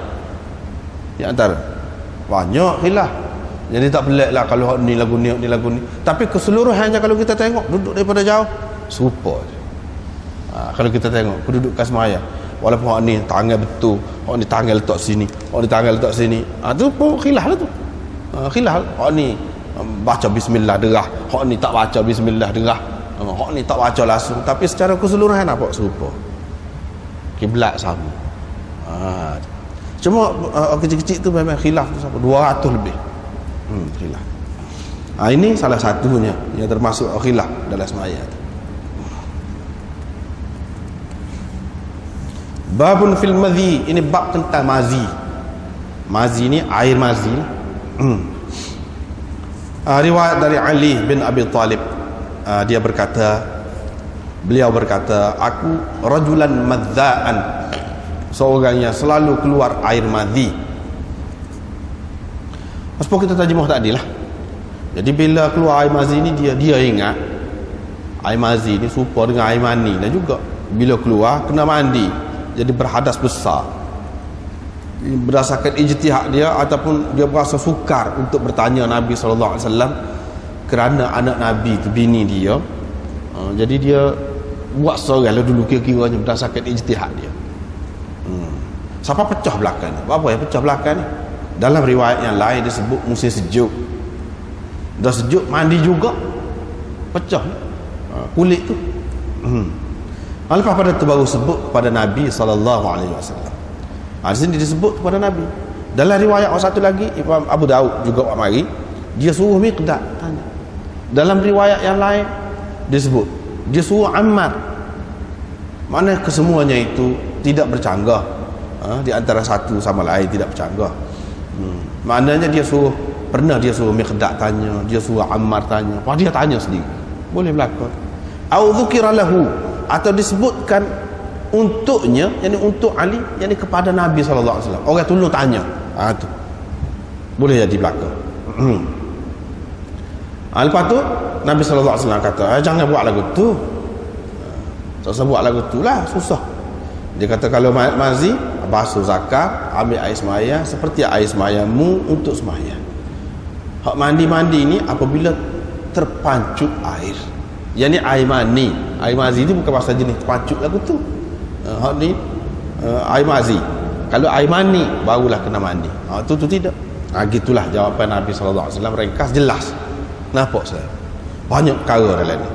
[SPEAKER 1] Di antara banyak khilaf. Jadi tak pelik lah kalau ni lagu ni lagu ni. Tapi keseluruhannya kalau kita tengok duduk daripada jauh serupa je. Kalau kita tengok kedudukan sembahyang, walaupun hak ni tangan betul, hak ni tangan letak sini, hak ni tangan letak sini, tu pun khilaf lah tu. Khilaf. Hak ni baca bismillah derah, hak ni tak baca bismillah derah, hak ni tak baca langsung. Tapi secara keseluruhan apa serupa. Kiblat sama. Cuma kecil-kecil tu memang khilaf tu sampai 200 lebih. Khilaf. Ini salah satunya yang termasuk khilaf dalam sembahyang. Babun fil madhi, ini bab tentang mazi. Mazi ni air mazi. Riwayat dari Ali bin Abi Talib, beliau berkata, aku rajulan madzaan, seorang yang selalu keluar air madhi. Sebab kita terjemah tadi lah. Jadi bila keluar air mazi ni, dia ingat air mazi ni serupa dengan air mani dan juga bila keluar kena mandi, jadi berhadas besar. Berdasarkan ijtihad dia ataupun dia berasa sukar untuk bertanya Nabi SAW kerana anak Nabi tu bini dia, jadi dia buat seorang lah dulu kira-kiranya berdasarkan ijtihad dia. Siapa pecah belakang ni? Apa yang pecah belakang ni? Dalam riwayat yang lain disebut musim sejuk. Dah sejuk mandi juga pecah kulit tu. Lepas pada tu baru sebut kepada Nabi SAW. Di sini disebut kepada Nabi. Dalam riwayat satu lagi Imam Abu Daud juga mari, dia suruh Miqdad tanya. Dalam riwayat yang lain disebut dia suruh Ammar. Mana kesemuanya itu tidak bercanggah. Di antara satu sama lain tidak bercanggah. Maknanya pernah dia suruh Miqdad tanya, dia suruh Ammar tanya, dia tanya sendiri. Boleh berlaku. Au dzukira lahu, atau disebutkan untuknya, yakni untuk Ali, yakni kepada Nabi SAW. Orang tolong tanya. Tu boleh jadi berlaku. Lepas tu Nabi SAW kata, jangan buat lagu tu. Tak usah buat lagu tu lah, susah. Dia kata kalau mazi, basuh zakar, ambil air sembahyang seperti air sembahyangmu untuk sembahyang. Hak mandi-mandi ni apabila terpancut air, yang ni air mani. Air mazi ni bukan pasal jenis terpancut lagu tu. Hak ni air mazi. Kalau air mani barulah kena mandi. Tu tidak. Gitulah jawapan Nabi SAW, ringkas jelas. Nampak saya? Banyak perkara dalam ni.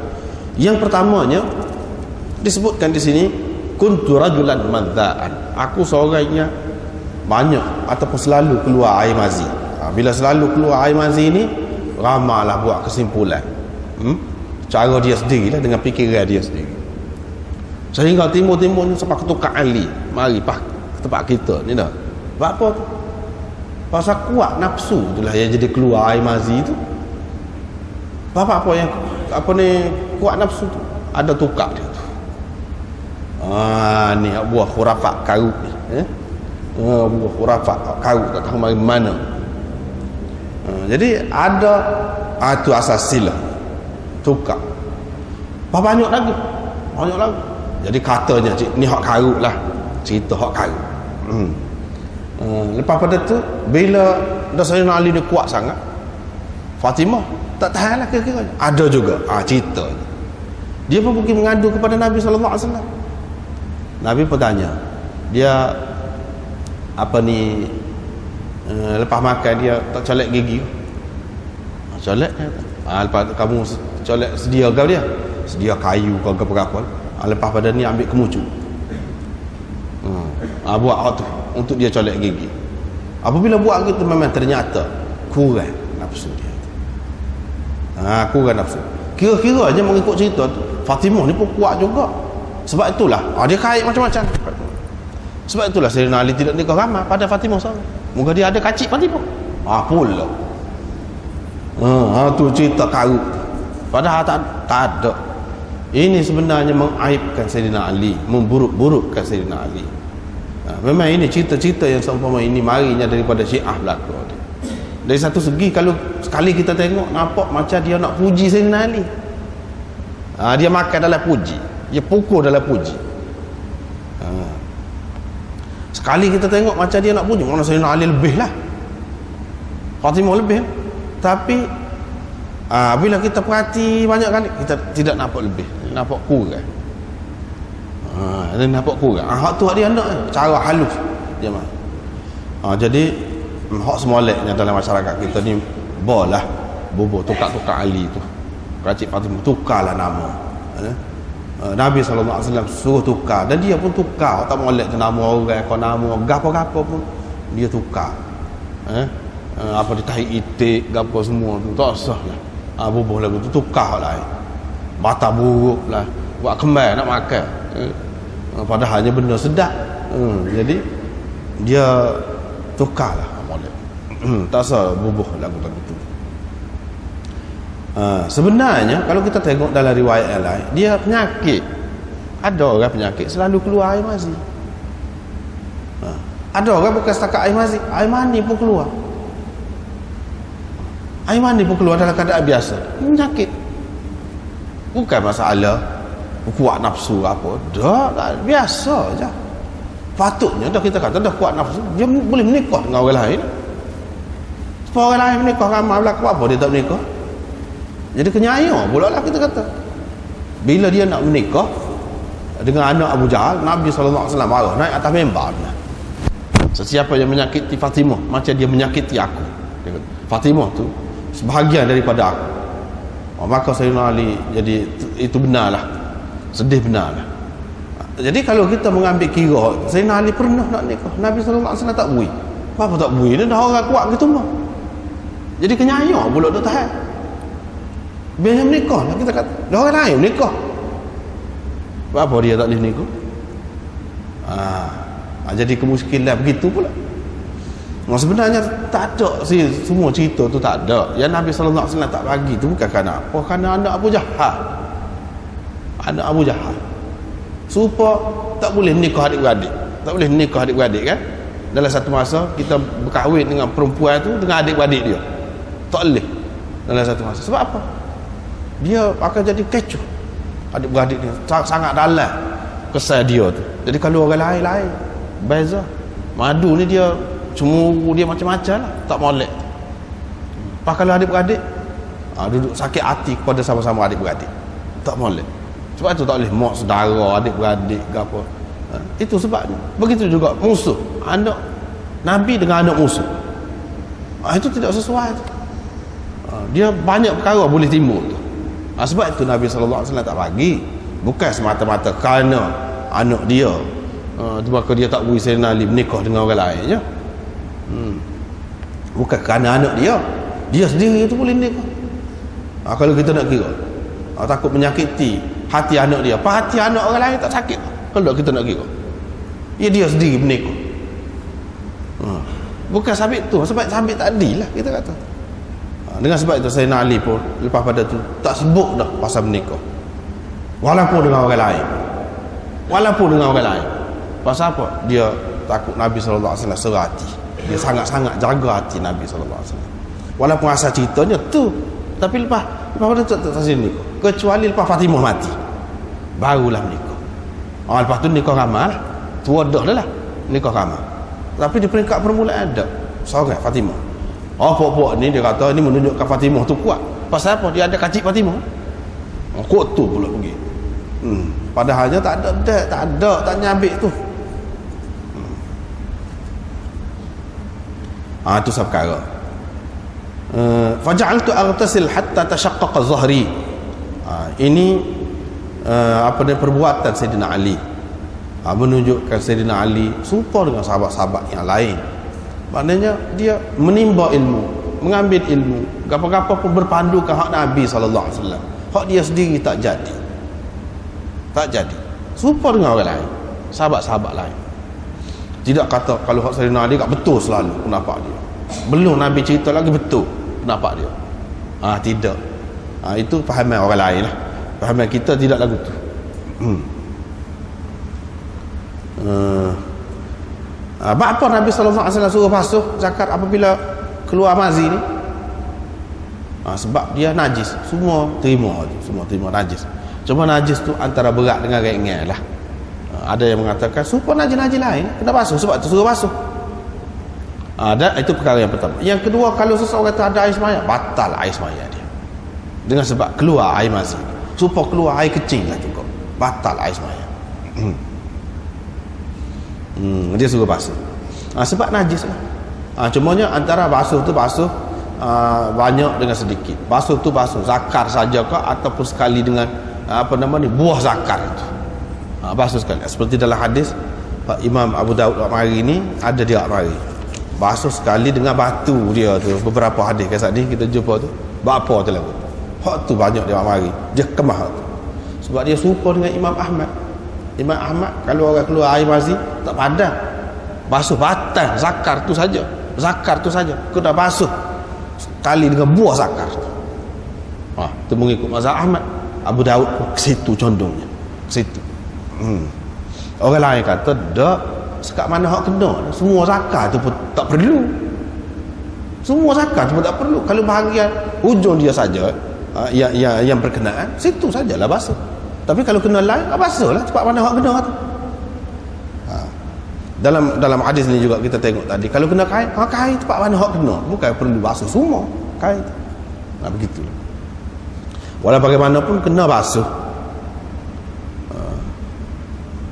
[SPEAKER 1] Yang pertamanya disebutkan di sini, kuntu rajulan madzaan. Aku seorangnya banyak ataupun selalu keluar air mazi. Bila selalu keluar air mazi ni, ramalah buat kesimpulan. Cara dia sendirilah dengan fikiran dia sendiri. Sehingga timbul-timbul sampai ketukar Ali. Mari tempat kita ni dah. Sebab apa tu? Pasal kuat nafsu itulah yang jadi keluar air mazi tu. Apa yang kuat nafsu tu? Ada tukar dia tu. Ni buah khurafat karut ni. Buah khurafat karut tak tahu mari mana. Jadi ada tu asas sila. Tukar. Banyak lagi. Jadi katanya ni hak karut lah. Cerita hak karut. Lepas pada tu bila dah Sayyidina Ali ni kuat sangat, Fatimah tak tahan lah kira-kira. Ada juga cerita. Dia pun pergi mengadu kepada Nabi SAW. Nabi pun tanya. Dia lepas makan dia tak colek gigi. Colek lepas kamu colek sedia kau dia. Sedia kayu kau apa-apa. Lepas pada ni ambil kemucu. Buat hak tu untuk dia colek gigi. Apabila buat gitu memang ternyata kurang nafsu dia. Kurang nafsu. Kira-kira aja mengikut cerita tu, Fatimah ni pun kuat juga. Sebab itulah dia kait macam-macam. Sebab itulah Sayyidina Ali tidak nikah ramai pada Fatimah SAW. Moga dia ada kacik Fatimah. Pula. Tu cerita karut. Padahal tak ada. Ini sebenarnya mengaibkan Sayyidina Ali, memburuk-burukkan Sayyidina Ali. Memang ini cerita-cerita yang seumpama ini marinya daripada Syiah belaka. Dari satu segi, kalau sekali kita tengok nampak macam dia nak puji Sayyidina Ali. Dia makan dalam puji, dia pukul dalam puji. Sekali kita tengok macam dia nak puji, mana Sayyidina Ali lebih lah, Fatimah lebih. Tapi bila kita perhati banyak kali, kita tidak nampak lebih, nampak kurang. Dia nampak kurang. Hak tu hak dia nak, cara halus dia mah. Jadi hak semoleknya dalam masyarakat kita ni bolah bubuk tukar-tukar Ali tu. Kacik Fatimah tukarlah nama. Nabi SAW suruh tukar dan dia pun tukar. Tak molek tu nama orang, kau nama gapo-gapo pun dia tukar. Apa ditahi itik gapo semua tu tak sah lah. Bubuh lagu tu tukar lah. Mata buruk lah, buat kembang nak makan. Padahalnya benda sedap. Jadi dia tukar lah molek. Tak sah bubuh lagu-lagu tu. Sebenarnya kalau kita tengok dalam riwayat yang lain, dia penyakit. Ada orang penyakit selalu keluar air mazi. Ada orang bukan setakat air mazi, air mani pun keluar. Air mani pun keluar dalam keadaan biasa. Penyakit. Bukan masalah kuat nafsu apa. Dah biasa je. Patutnya dah kita kata dah kuat nafsu, dia boleh menikah dengan orang lain. Sebab orang lain menikah ramai berlaku apa dia tak menikah. Jadi kenyayang pula lah kita kata. Bila dia nak menikah dengan anak Abu Jahal, Nabi SAW marah naik atas mimbar dia. Sesiapa yang menyakiti Fatimah macam dia menyakiti aku. Fatimah tu sebahagian daripada aku. Maka Sayyidina Ali jadi itu benarlah. Sedih benarlah. Jadi kalau kita mengambil kira Sayyidina Ali pernah nak nikah, Nabi SAW tak bui. Apa tak bui? Dia dah orang kuat gitu mah. Jadi kenyayang pula tak tahan. Biar menikah lah kita kata. Dah orang lain menikah. Apa dia tak boleh nikah? Jadi kemuskilan begitu pula. Sebenarnya tak ada semua cerita tu tak ada. Yang Nabi SAW tak bagi tu bukan kerana apa? Kerana anak Abu Jahal. Anak Abu Jahal. Supaya tak boleh menikah adik-beradik. Tak boleh menikah adik-beradik kan? Dalam satu masa kita berkahwin dengan perempuan tu dengan adik-beradik dia. Tak boleh. Dalam satu masa. Sebab apa? Dia akan jadi kecoh. Adik-beradik dia sangat dalam kesal dia tu. Jadi kalau orang lain-lain beza. Madu ni dia cemuru dia macam-macam lah. Tak molek. Lepas kalau adik-beradik duduk sakit hati kepada sama-sama adik-beradik. Tak molek. Sebab itu tak boleh mak saudara, adik-beradik ke apa. Itu sebabnya. Begitu juga musuh. Anak Nabi dengan anak musuh. Itu tidak sesuai tu. Dia banyak perkara boleh timbul tu. Sebab itu Nabi SAW tak bagi, bukan semata-mata kerana anak dia maka dia tak beri Sayyidina Ali menikah dengan orang lain je. Bukan kerana anak dia sendiri tu boleh nikah. Kalau kita nak kira takut menyakiti hati anak dia, apa hati anak orang lain tak sakit kalau kita nak kira? Dia sendiri menikah. Bukan sabit tu, sebab sabit tak adil lah kita kata. Dengan sebab itu Sayyidina Ali pun lepas pada tu tak sebut dah pasal menikah, walaupun dengan orang lain. Pasal apa? Dia takut Nabi SAW serah hati. Dia sangat-sangat jaga hati Nabi SAW. Walaupun asal ceritanya tu, tapi lepas pada tu tak saja nikah, kecuali lepas Fatimah mati barulah menikah. Lepas tu nikah ramah lah, tua dah lah nikah ramah. Tapi di peringkat permulaan ada seorang Fatimah. Puak-puak ni dia kata ni menunjukkan Fatimah tu kuat. Pasal apa? Dia ada kacik Fatimah. Kuat tu pula pergi. Padahalnya tak nyabik tu. Itu sebab perkara. Faja'altu aghtasil hatta tashaqqaqa zahri. Ini perbuatan Sayyidina Ali. Menunjukkan Sayyidina Ali serupa dengan sahabat-sahabat yang lain. Maknanya dia menimba ilmu, mengambil ilmu, apa-apa pun berpandu ke hak Nabi SAW. Hak dia sendiri tak jadi. Serupa dengan orang lain, sahabat-sahabat lain. Tidak kata kalau hak Sayyidina Ali tak betul selalu pendapat dia. Belum Nabi cerita lagi betul pendapat dia. Tidak. Itu fahaman orang lain lah. Fahaman kita tidak lagu tu. Apa Nabi SAW suruh basuh zakat apabila keluar mazi ni? Sebab dia najis. Semua terima najis. Cuma najis tu antara berat dengan ringan lah. Ada yang mengatakan supaya najis-najis lain kena basuh, sebab tu suruh basuh. Itu perkara yang pertama. Yang kedua, kalau seseorang kata ada air semaya, batal air semaya dia dengan sebab keluar air mazi. Supaya keluar air kecil lah cukup, batal air semaya. Dia suruh basuh. Sebab najis lah. Cumanya antara basuh tu basuh banyak dengan sedikit. Basuh tu basuh zakar saja ke ataupun sekali dengan buah zakar itu. Basuh sekali. Seperti dalam hadis Imam Abu Daud mari ni ada dia mari. Basuh sekali dengan batu dia tu. Beberapa hadis kisah ni kita jumpa tu. Bapa tu lagu. Hak tu banyak dia mari. Dia kemah tu. Sebab dia serupa dengan Imam Ahmad. Imam Ahmad kalau orang keluar air mazi tak padan, basuh batang zakar tu saja. Kena basuh sekali dengan buah zakar tu. Itu mengikut mazhab Ahmad. Abu Daud pun ke situ condongnya, ke situ. Orang lain kata dak, sekat mana hak kena, semua zakar tu pun tak perlu. Kalau bahagian hujung dia saja yang berkenaan, situ sajalah basuh. Tapi kalau kena lain, basuhlah cepat mana hak kena tu. Dalam hadis ni juga kita tengok tadi, kalau kena kain, kain cepat mana hak kena, bukan perlu basuh semua kain tu. Begitu. Walau bagaimanapun kena basuh.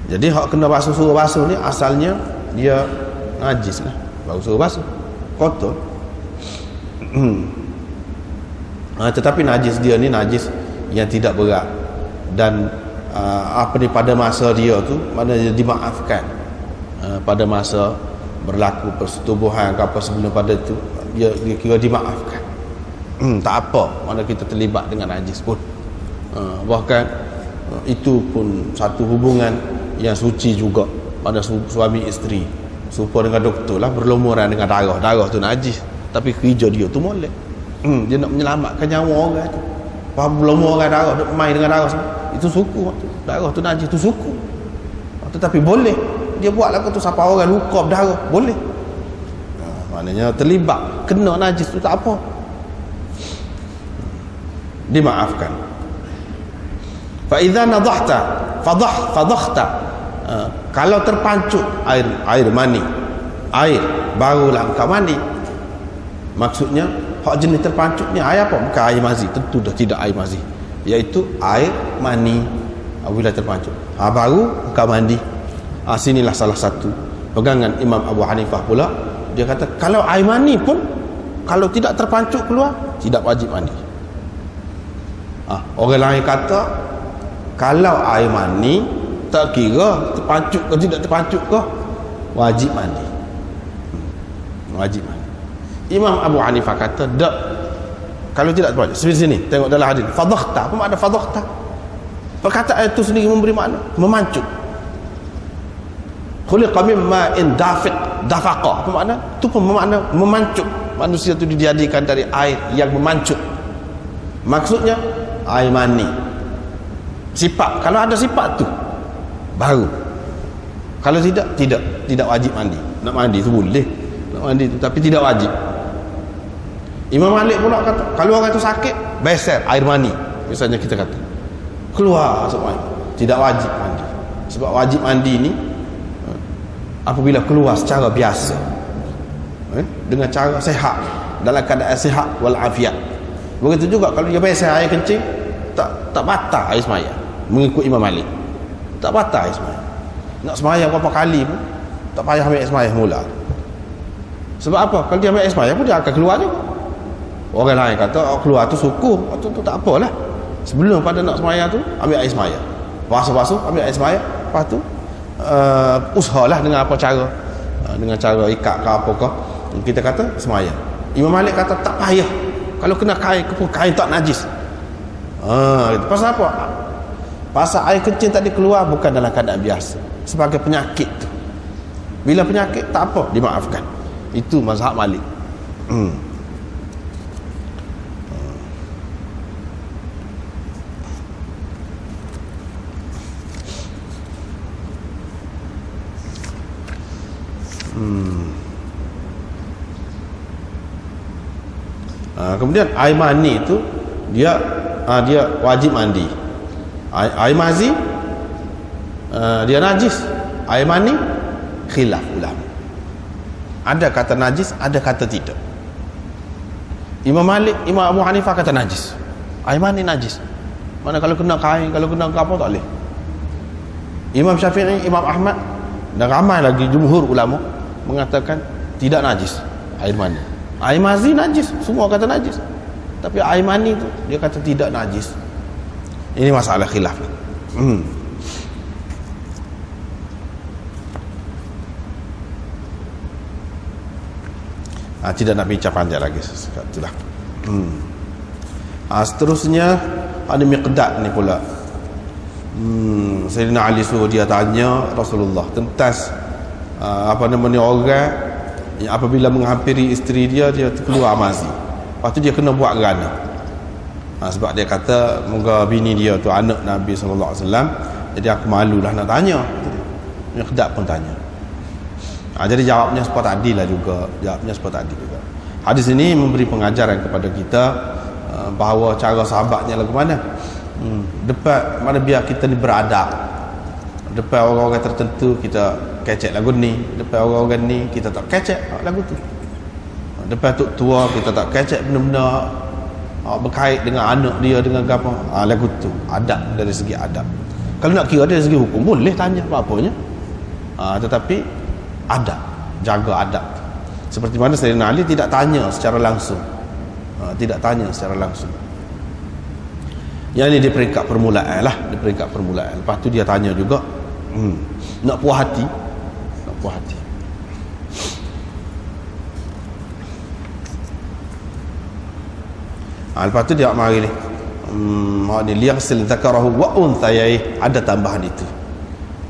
[SPEAKER 1] Jadi hak kena basuh, suruh basuh ni asalnya dia najis lah, baru suruh basuh, kotor. Tetapi najis dia ni najis yang tidak berat, dan pada masa dia tu maknanya dimaafkan. Pada masa berlaku persetubuhan ke apa sebelum pada tu dia kira dimaafkan. Tak apa mana kita terlibat dengan najis pun. Bahkan itu pun satu hubungan yang suci juga pada suami isteri. Serupa dengan doktor lah, berlumuran dengan darah tu najis, tapi kerja dia tu molek. Dia nak menyelamatkan nyawa orang tu. Berlumuran darah, main dengan darah semua. Itu suku tu. Darah tu najis, tu suku. Tetapi boleh dia buat lagu tu sampai orang luka berdarah, boleh. Maknanya terlibat kena najis tu tak apa, dimaafkan. Fa idza nadahta fadakhta, kalau terpancut air mani, air barulah engkau mandi. Maksudnya hak jenis terpancut ni air apa? Bukan air mazi, tentu dah tidak air mazi, iaitu air mani. Apabila terpancut baru engkau mandi. Sinilah salah satu pegangan Imam Abu Hanifah pula. Dia kata kalau air mani pun kalau tidak terpancut keluar, tidak wajib mandi. Orang lain kata kalau air mani tak kira terpacut ke tidak terpacut ke, wajib mandi. Wajib mandi. Imam Abu Hanifah kata tak, kalau tidak terpacut. Sini tengok dalam hadis, fadakhta. Apa makna fadakhta? Perkataan itu sendiri memberi makna memancut. Khuliqa min ma'in dafiq, dafaqa. Apa makna? Itu pun bermakna memancut. Manusia itu dijadikan dari air yang memancut. Maksudnya air mani. Sifat, kalau ada sifat tu baru. Kalau tidak wajib mandi. Nak mandi tu boleh, nak mandi tu, tapi tidak wajib. Imam Malik pula kata kalau orang tu sakit, beser air mani. Misalnya kita kata keluar semua, tidak wajib mandi. Sebab wajib mandi ni apabila keluar secara biasa, dengan cara sihat, dalam keadaan sihat wal afiat. Begitu juga kalau dia beser air kencing, tak batal air sembahyang. Mengikut Imam Malik, tak batal air sembahyang. Nak sembahyang berapa kali pun tak payah ambil air sembahyang mula. Sebab apa? Kalau dia ambil air sembahyang pun dia akan keluar juga. Orang lain kata keluar tu syukur, tu tak apalah. Sebelum pada nak sembahyang tu ambil air sembahyang, basuh ambil air sembahyang, lepas tu usahalah dengan apa cara, dengan cara ikat ke apa ke, kita kata sembahyang. Imam Malik kata tak payah. Kalau kena kain, kain tak najis. Pasal apa? Pasal air kencing tadi keluar bukan dalam keadaan biasa, sebagai penyakit tu. Bila penyakit tak apa, dimaafkan. Itu mazhab Malik. Kemudian air mani itu dia wajib mandi. Air mazi dia najis. Air mani khilaf ulama. Ada kata najis, ada kata tidak. Imam Malik, Imam Abu Hanifah kata najis. Air mani najis. Mana kalau kena kain, kalau kena apa tak boleh. Imam Syafi'i, Imam Ahmad dan ramai lagi jumhur ulama mengatakan tidak najis air mani. Air mazi najis, semua kata najis. Tapi air mani tu dia kata tidak najis. Ini masalah khilaf. Tidak nak bincang panjang lagi itulah. Seterusnya ada Miqdad ni pula. Sayyidina Ali suruh dia tanya Rasulullah tentang orang yang apabila menghampiri isteri dia keluar mazi, lepas tu dia kena buat gerana. Sebab dia kata moga bini dia tu anak Nabi SAW, jadi aku malulah nak tanya. Miqdad pun tanya. Jadi jawabnya seperti tadi lah juga. Hadis ini memberi pengajaran kepada kita bahawa cara sahabatnya lagu mana. Depan mana biar kita ni beradab. Depan orang-orang tertentu kita kecek lagu ni, depan orang-orang ni kita tak kecek lagu tu. Depan tok tua kita tak kecek benda-benda berkait dengan anak dia, dengan apa, lagu tu. Adab, dari segi adab. Kalau nak kira dari segi hukum boleh tanya apa-apanya, tetapi adab, jaga adab. Seperti mana Sayyidina Ali tidak tanya secara langsung, yang ini di peringkat permulaan lah, lepas tu dia tanya juga, nak puas hati. Lepas tu dia mari ni liyaghsil dzakarahu wa unthayai, ada tambahan itu.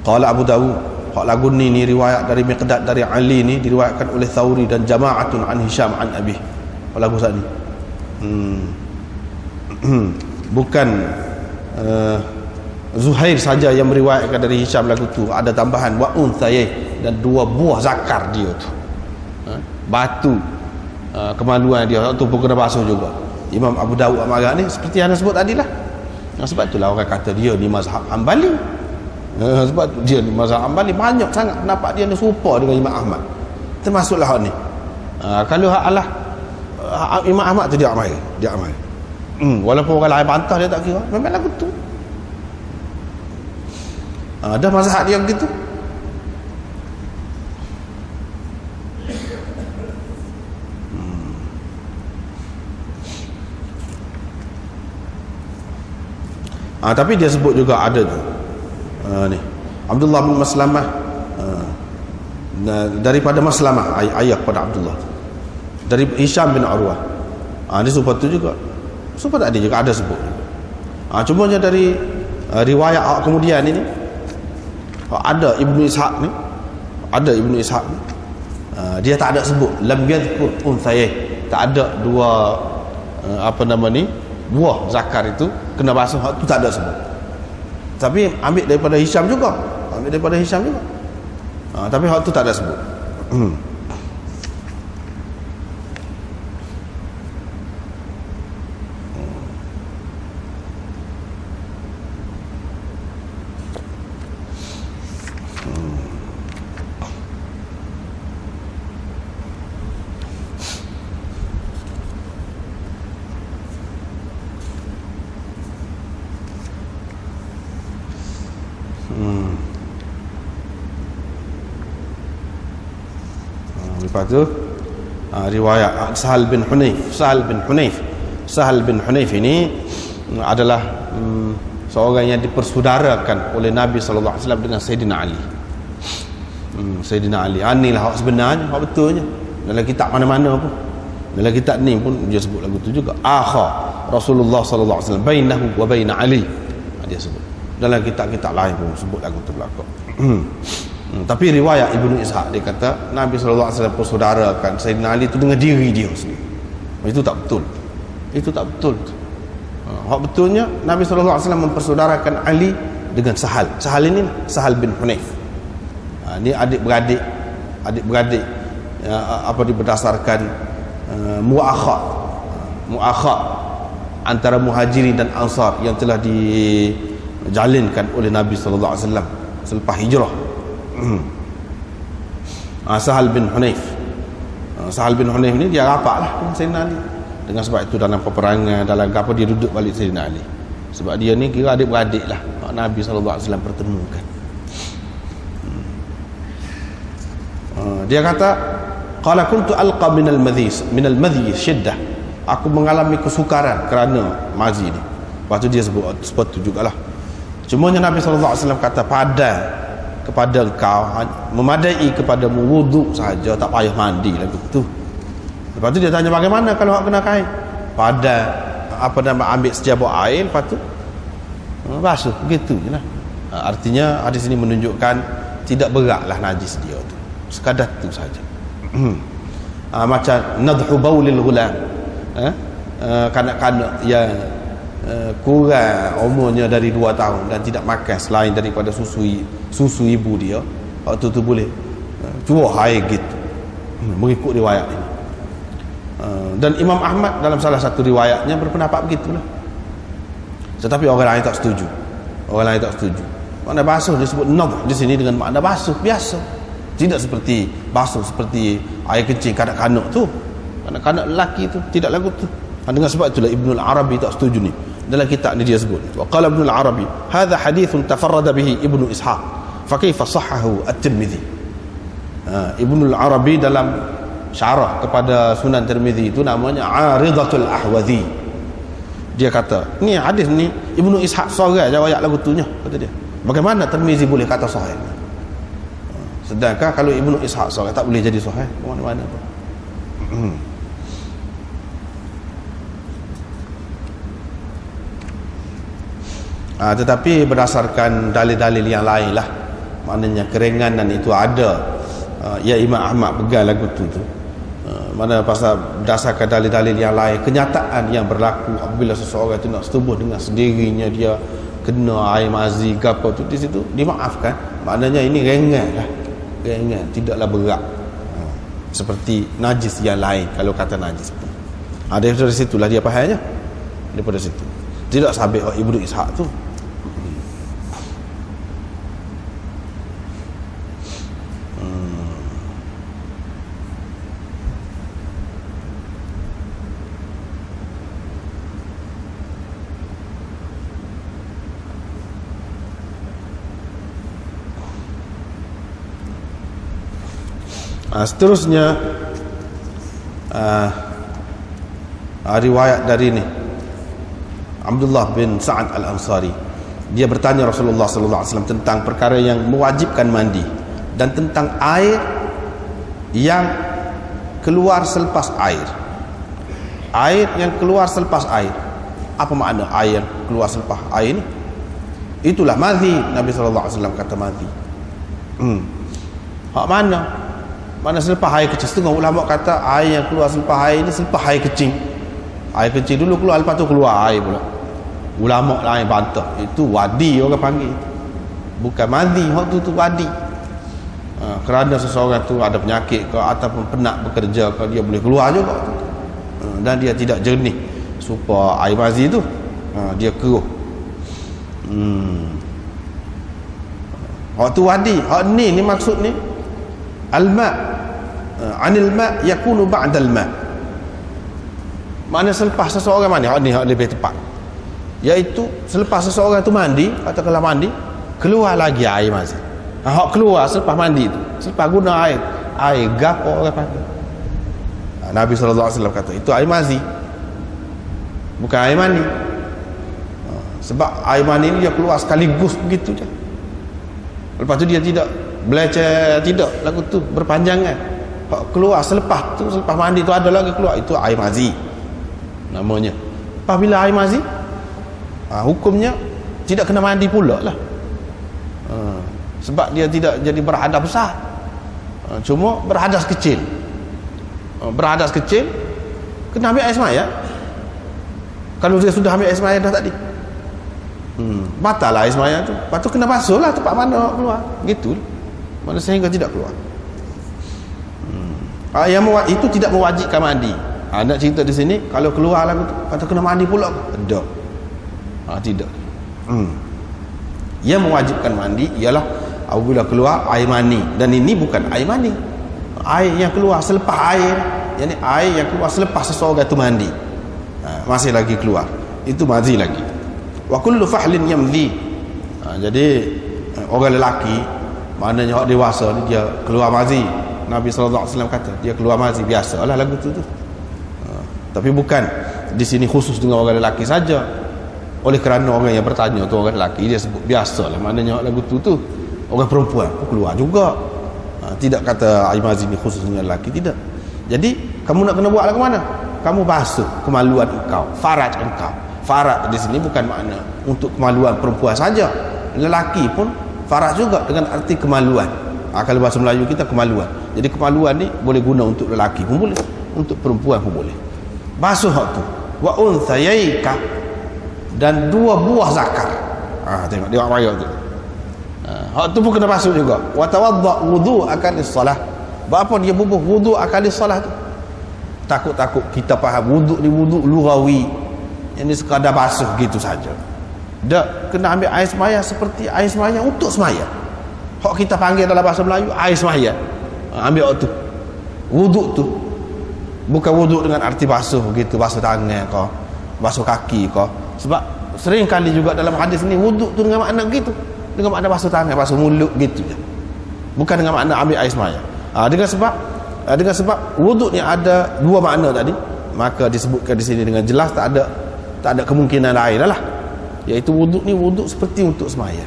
[SPEAKER 1] Qala Abu Dawud, hak lagu ni riwayat dari Miqdad dari Ali ni diriwayatkan oleh Thawri dan jama'atun an Hisham an Abi. Lagu saat ni bukan Zuhair saja yang meriwayatkan dari Hisham lagu tu, ada tambahan wa unthayai, dan dua buah zakar dia tu, batu kemaluan dia tu pun kena basuh juga. Imam Abu Dawud marah ni seperti yang anda sebut tadi lah. Sebab itulah orang kata dia ni mazhab Hanbali. Sebab dia ni mazhab Hanbali, banyak sangat pendapat dia ni serupa dengan Imam Ahmad, termasuklah hak ni. Kalau hak Allah Imam Ahmad tu dia amal. Walaupun orang lain bantah dia tak kira, memang lagu tu. Ada mazhab dia begitu. Tapi dia sebut juga ada tu. Ni Abdullah bin Maslamah, daripada Maslamah ayah pada Abdullah, dari Hisham bin Urwah. Dia sebut tu juga. Sebut tak ada juga, ada sebut juga. Cumanya dari riwayat kemudian ini ada Ibnu Ishaq ni, dia tak ada sebut lam yadhkur unthayaih, tak ada dua buah zakar itu kena basuh, tu tak ada sebut. Tapi ambil daripada Hisham juga, tapi hak tu tak ada sebut. Lepas tu riwayat Sahal bin Hunayf ini adalah seorang yang dipersaudarakan oleh Nabi sallallahu alaihi wasallam dengan Sayyidina Ali. Sayyidina Ali inilah hak sebenarnya, hak betulnya. Dalam kitab mana-mana pun, dalam kitab ni pun dia sebut lagu tu juga, akha Rasulullah sallallahu alaihi wasallam bainahu wa bain Ali. Dia sebut dalam kitab-kitab lain pun sebut lagu tu belakang. Tapi riwayat Ibnu Ishaq dia kata Nabi sallallahu alaihi wasallam persaudarakan Sayyidina Ali itu dengan diri dia sendiri. Itu tak betul. Hak betulnya Nabi sallallahu alaihi wasallam mempersaudarakan Ali dengan Sahal. Sahal ini Sahal bin Hunayf. Ini adik-beradik berdasarkan muakhah antara Muhajirin dan Ansar yang telah dijalinkan oleh Nabi sallallahu alaihi wasallam selepas hijrah. Sahal bin Hunayf ni dia rapat lah dengan Sayyidina Ali. Dengan sebab itu dalam peperangan, dalam apa, dia duduk balik Sayyidina Ali. Sebab dia ni kira adik-beradik lah Nabi sallallahu alaihi wasallam pertemukan. Dia kata qala kuntu alqa minal madhi syiddah, aku mengalami kesukaran kerana mazi ni. Lepas tu dia sebut tu jugalah. Cumanya Nabi sallallahu alaihi wasallam kata kepada engkau, memadai kepadamu wuduk saja, tak payah mandi lah betul. Lepas tu dia tanya bagaimana kalau hak kena kain, ambil sejabuk air, lepas tu basuh, begitu je lah. Artinya hadis ini menunjukkan tidak beratlah najis dia tu, sekadar tu saja. Macam nadhu baulil ghulam, kanak-kanak yang kurang umurnya dari 2 tahun dan tidak makan selain daripada susu ibu dia, waktu tu boleh cuah air gitu, mengikut riwayat ini. Dan Imam Ahmad dalam salah satu riwayatnya berpendapat begitulah. Tetapi orang lain tak setuju. Makna basuh disebut nadh di sini dengan makna basuh biasa, tidak seperti basuh seperti air kencing kanak-kanak tu, kanak-kanak lelaki tu tidak lagu tu. Dengan sebab itulah Ibnul Arabi tak setuju ni. Dalam kitab ni dia sebut, wa qala Ibnul Arabi hadha hadithun tafarrada bihi Ibnu Ishaq fa kaifa sahhahu at-Tirmidzi. Ibnul Arabi dalam syarah kepada Sunan Tirmidzi itu namanya Aridatul Ahwazi. Dia kata ni hadis ni Ibnu Ishaq sorang riwayat lagu tu nya, kata dia. Bagaimana Tirmidzi boleh kata sahih? Sedangkan kalau Ibnu Ishaq sorang tak boleh jadi sahih mana-mana pun. Tetapi berdasarkan dalil-dalil yang lain lah, maknanya keringanan itu ada. Ya Imam Ahmad pegang lagu tu mana pasal berdasarkan dalil-dalil yang lain, kenyataan yang berlaku apabila seseorang itu nak setubuh dengan sendirinya, dia kena air mazi ke apa tu, di situ dimaafkan. Maknanya ini ringan, tidaklah berat seperti najis yang lain. Kalau kata najis pun dari situlah dia fahamnya, daripada situ tidak sabit Ibnu Ishaq tu. Seterusnya riwayat dari ni Abdullah bin Sa'ad al-Ansari dia bertanya Rasulullah sallallahu alaihi wasallam tentang perkara yang mewajibkan mandi dan tentang air yang keluar selepas air. Air yang keluar selepas air. Apa makna air yang keluar selepas air ni? Itulah madhi. Nabi sallallahu alaihi wasallam kata madhi. Hak mana? Mana selepas air kecil. Setengah ulama kata air yang keluar selepas air ni selepas air kecil. Air kecil dulu keluar, lepas tu keluar air pula. Ulama lain bantah itu wadi orang panggil, bukan madhi. Hak tu wadi. Kerana seseorang tu ada penyakit ke ataupun penat bekerja ke, dia boleh keluar juga dan dia tidak jernih supaya air madhi tu dia keruh. Hak tu wadi. Hak ni maksud ni al-ma' anil ma' yakunu ba'dal ma'. Mana selepas seseorang mandi. Hak ni hak lebih tepat, iaitu selepas seseorang tu mandi, katakanlah mandi, keluar lagi air madhi. Hak keluar selepas mandi tu, selepas guna air gapo orang panggil. Nabi sallallahu alaihi wasallam kata itu air madhi, bukan air mandi. Sebab air mandi ni dia keluar sekaligus begitu je. Lepas tu dia tidak belecer, tidak lagu tu berpanjangan. Hak keluar selepas tu, selepas mandi tu ada lagi keluar, itu air madhi namanya. Apabila air madhi, hukumnya tidak kena mandi pula lah. Sebab dia tidak jadi berhadas besar, cuma berhadas kecil. Berhadas kecil kena ambil air semaya. Kalau dia sudah ambil air semaya dah tadi, batal lah air semaya tu. Lepas tu kena basuh lah tempat mana keluar, gitu mana sehingga tidak keluar. Itu tidak mewajibkan mandi. Nak cerita di sini, kalau keluar lah kata kena mandi pula, tidak. Tidak. Yang mewajibkan mandi ialah apabila keluar air mani, dan ini bukan air mani, air yang keluar selepas air, yakni air yang keluar selepas seseorang itu mandi, masih lagi keluar, itu madhi lagi. Wa kullu fahlin yamdhi. Jadi orang lelaki, maknanya orang dewasa ni, dia keluar madhi. Nabi sallallahu alaihi wasallam kata dia keluar madhi, biasalah lagu tu. Tapi bukan di sini khusus dengan orang lelaki saja. Oleh kerana orang yang bertanya tu orang lelaki, dia sebut biasalah, maknanya lagu tu orang perempuan keluar juga. Tidak kata air madhi ni khusus dengan lelaki, tidak. Jadi kamu nak kena buat lah ke mana? Kamu basuh kemaluan engkau, faraj engkau. Faraj di sini bukan makna untuk kemaluan perempuan saja, lelaki pun faraj juga dengan arti kemaluan. Kalau bahasa Melayu kita kemaluan. Jadi kemaluan ni boleh guna untuk lelaki pun boleh, untuk perempuan pun boleh. Basuh hak tu. Wa unthayaika, dan dua buah zakar. Tengok dia ayat tu. Hak tu pun kena basuh juga. Wa tawadda wudu'aka lis-salah. Apa dia bubuh wudu' akal lis-salah tu? Takut-takut kita faham wudu' ni wudu' lughawi, yang ni sekadar basuh gitu saja. Tak, kena ambil air semaya seperti air semaya untuk semaya. Hak kita panggil dalam bahasa Melayu air semaya. Ambil waktu wuduk tu, bukan wuduk dengan arti basuh gitu, basuh tangan kau, basuh kaki kau. Sebab sering kali juga dalam hadis ni wuduk tu dengan makna gitu, dengan makna basuh tangan, basuh mulut gitu je, bukan dengan makna ambil air semaya. Dengan sebab wuduk ni ada dua makna tadi, maka disebutkan di sini dengan jelas, tak ada kemungkinan lain lah, iaitu wuduk ni wuduk seperti untuk semaya.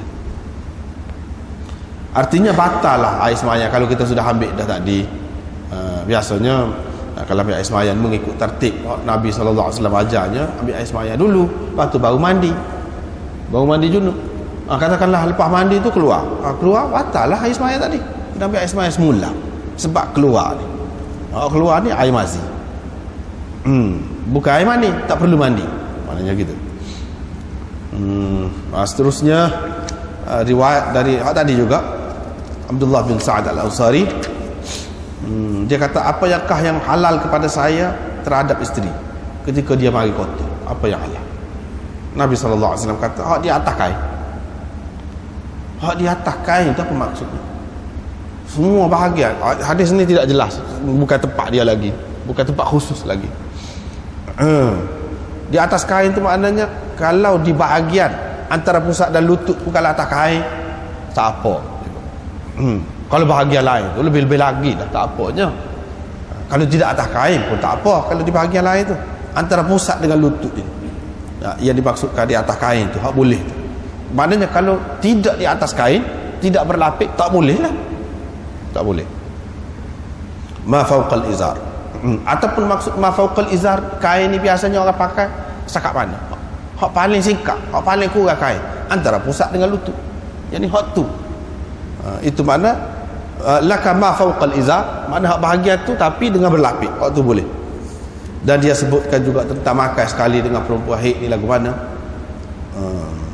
[SPEAKER 1] Artinya batal lah air semaya kalau kita sudah ambil dah tadi. Biasanya kalau ambil air semaya mengikut tertib Nabi SAW ajarnya, ambil air semaya dulu, lepas tu baru mandi junub. Katakanlah lepas mandi tu keluar batal lah air semaya tadi. Kita ambil air semaya semula, sebab keluar ni air madhi, bukan air mandi, tak perlu mandi, maknanya gitu. Seterusnya riwayat dari tadi juga Abdullah bin Sa'ad al-Ansari, dia kata, apakah yang halal kepada saya terhadap isteri ketika dia mari kotor? Apa yang halal? Nabi SAW kata, hak di atas kain. Hak di atas kain itu apa maksudnya? Semua bahagian. Hadis ni tidak jelas, bukan tempat dia lagi, bukan tempat khusus lagi. Di atas kain itu maknanya kalau di bahagian antara pusat dan lutut pun kalau atas kain tak apa. Kalau bahagian lain tu lebih-lebih lagi dah tak apanya. Kalau tidak atas kain pun tak apa, kalau di bahagian lain tu antara pusat dengan lutut ini, yang dimaksudkan di atas kain tu hak boleh tu. Maknanya kalau tidak di atas kain, tidak berlapik, tak boleh lah. Tak boleh. Ma fauqal izar. Ataupun maksud ma fauqal izar, kain ni biasanya orang pakai setakat mana? Hak paling singkat, hak paling kurang kain, antara pusat dengan lutut. Yang ni hak tu. Itu makna laka ma fauqal izar, makna hak bahagian tu tapi dengan berlapik. Hak tu boleh. Dan dia sebutkan juga tentang makan sekali dengan perempuan haid ni lagu mana?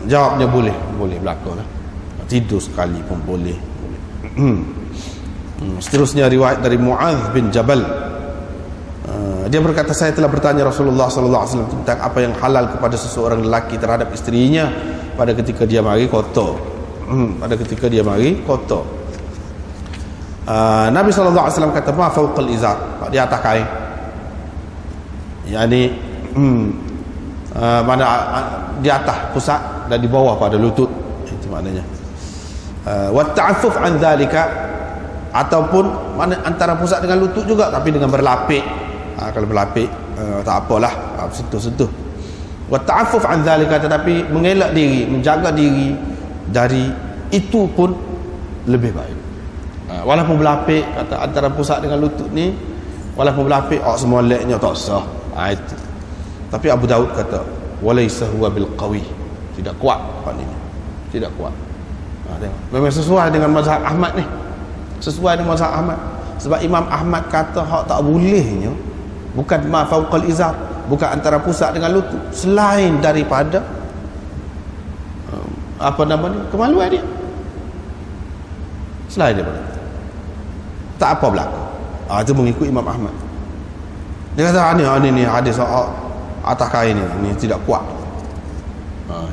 [SPEAKER 1] Jawabnya boleh berlaku lah. Tidur sekali pun boleh. Seterusnya riwayat dari Mu'adz bin Jabal. Dia berkata, saya telah bertanya Rasulullah sallallahu alaihi wasallam tentang apa yang halal kepada seseorang lelaki terhadap isterinya pada ketika dia mari kotor. Pada ketika dia mari kotor. Nabi sallallahu alaihi wasallam kata, ma fauqal izar, di atas kain. Yani mana di atas pusat dan di bawah pada lutut, itu maknanya. Wa ta'affuf an dzalika, ataupun mana antara pusat dengan lutut juga tapi dengan berlapik. Kalau berlapik tak apalah, sentuh-sentuh. Wa ta'affuf an dzalika, tetapi mengelak diri, menjaga diri dari itu pun lebih baik. Walaupun berlapik, kata antara pusat dengan lutut ni, walaupun berlapik, semua leknya tak sah. Itu. Tapi Abu Daud kata, walaysa huwa bil qawi, tidak kuat hal ini. Tidak kuat. Memang sesuai dengan mazhab Ahmad ni. Sesuai dengan mazhab Ahmad. Sebab Imam Ahmad kata hak tak bolehnya bukan ma fauqal izar, bukan antara pusat dengan lutut, selain daripada apa nama ni, kemaluan dia. Selain daripada tak apa berlaku. Itu mengikut Imam Ahmad. Dia kata ni hadis atas kain ni tidak kuat.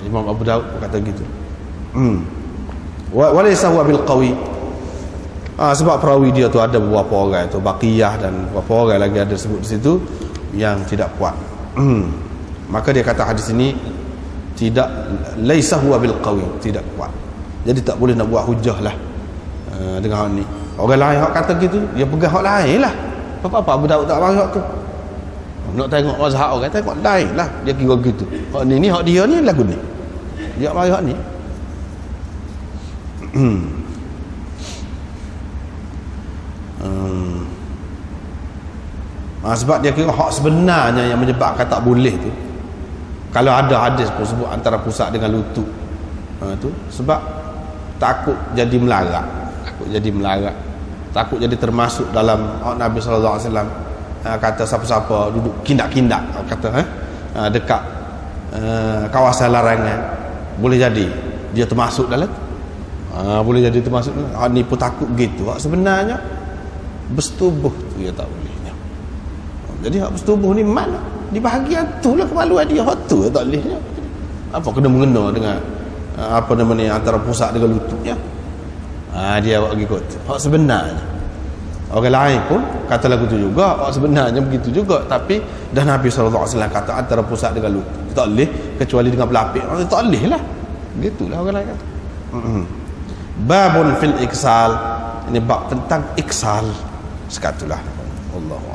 [SPEAKER 1] Imam Abu Daud kata gitu. Walaysa huwa bil qawi. Sebab perawi dia tu ada beberapa orang tu, Baqiyah dan beberapa orang lagi ada sebut di situ yang tidak kuat. Maka dia kata hadis ini tidak, laisa huwa bil qawi, tidak kuat. Jadi tak boleh nak buat hujah lah dengan hal ni. Orang lain hak kata gitu, dia pegang hak lain lah. Apa Abu Daud tak bagi hak tu. Nak tengok mazhab orang, tengok lain lah, dia kira gitu. Hak ni hak dia ni lagu ni, dia bagi hak ni. Sebab dia kira hak sebenarnya yang menyebabkan tak boleh tu, kalau ada hadis pun sebut antara pusat dengan lutut, tu sebab takut jadi melarat, takut jadi termasuk dalam Nabi sallallahu alaihi wasallam kata siapa-siapa duduk kindak-kindak, kata dekat kawasan larangan, boleh jadi dia termasuk dalam boleh jadi termasuk. Ni pun takut gitu. Sebenarnya bersetubuh tu ya tak bolehnya. Jadi hak bersetubuh ni mana? Di bahagian tu lah kemaluan dia, hak tu ya tak bolehnya. Apa kena mengena dengan apa nama ni, antara pusat dengan lututnya. Dia buat gitu. Hak sebenarnya. Orang lain pun kata lagu tu juga, hak sebenarnya begitu juga, tapi dah Nabi sallallahu alaihi wasallam kata antara pusat dengan lutut tak boleh kecuali dengan pelapik. Tak boleh lah. Gitulah orang lain kata. Babun fil iksal, ini bab tentang iksal. Sekatulah. Allahu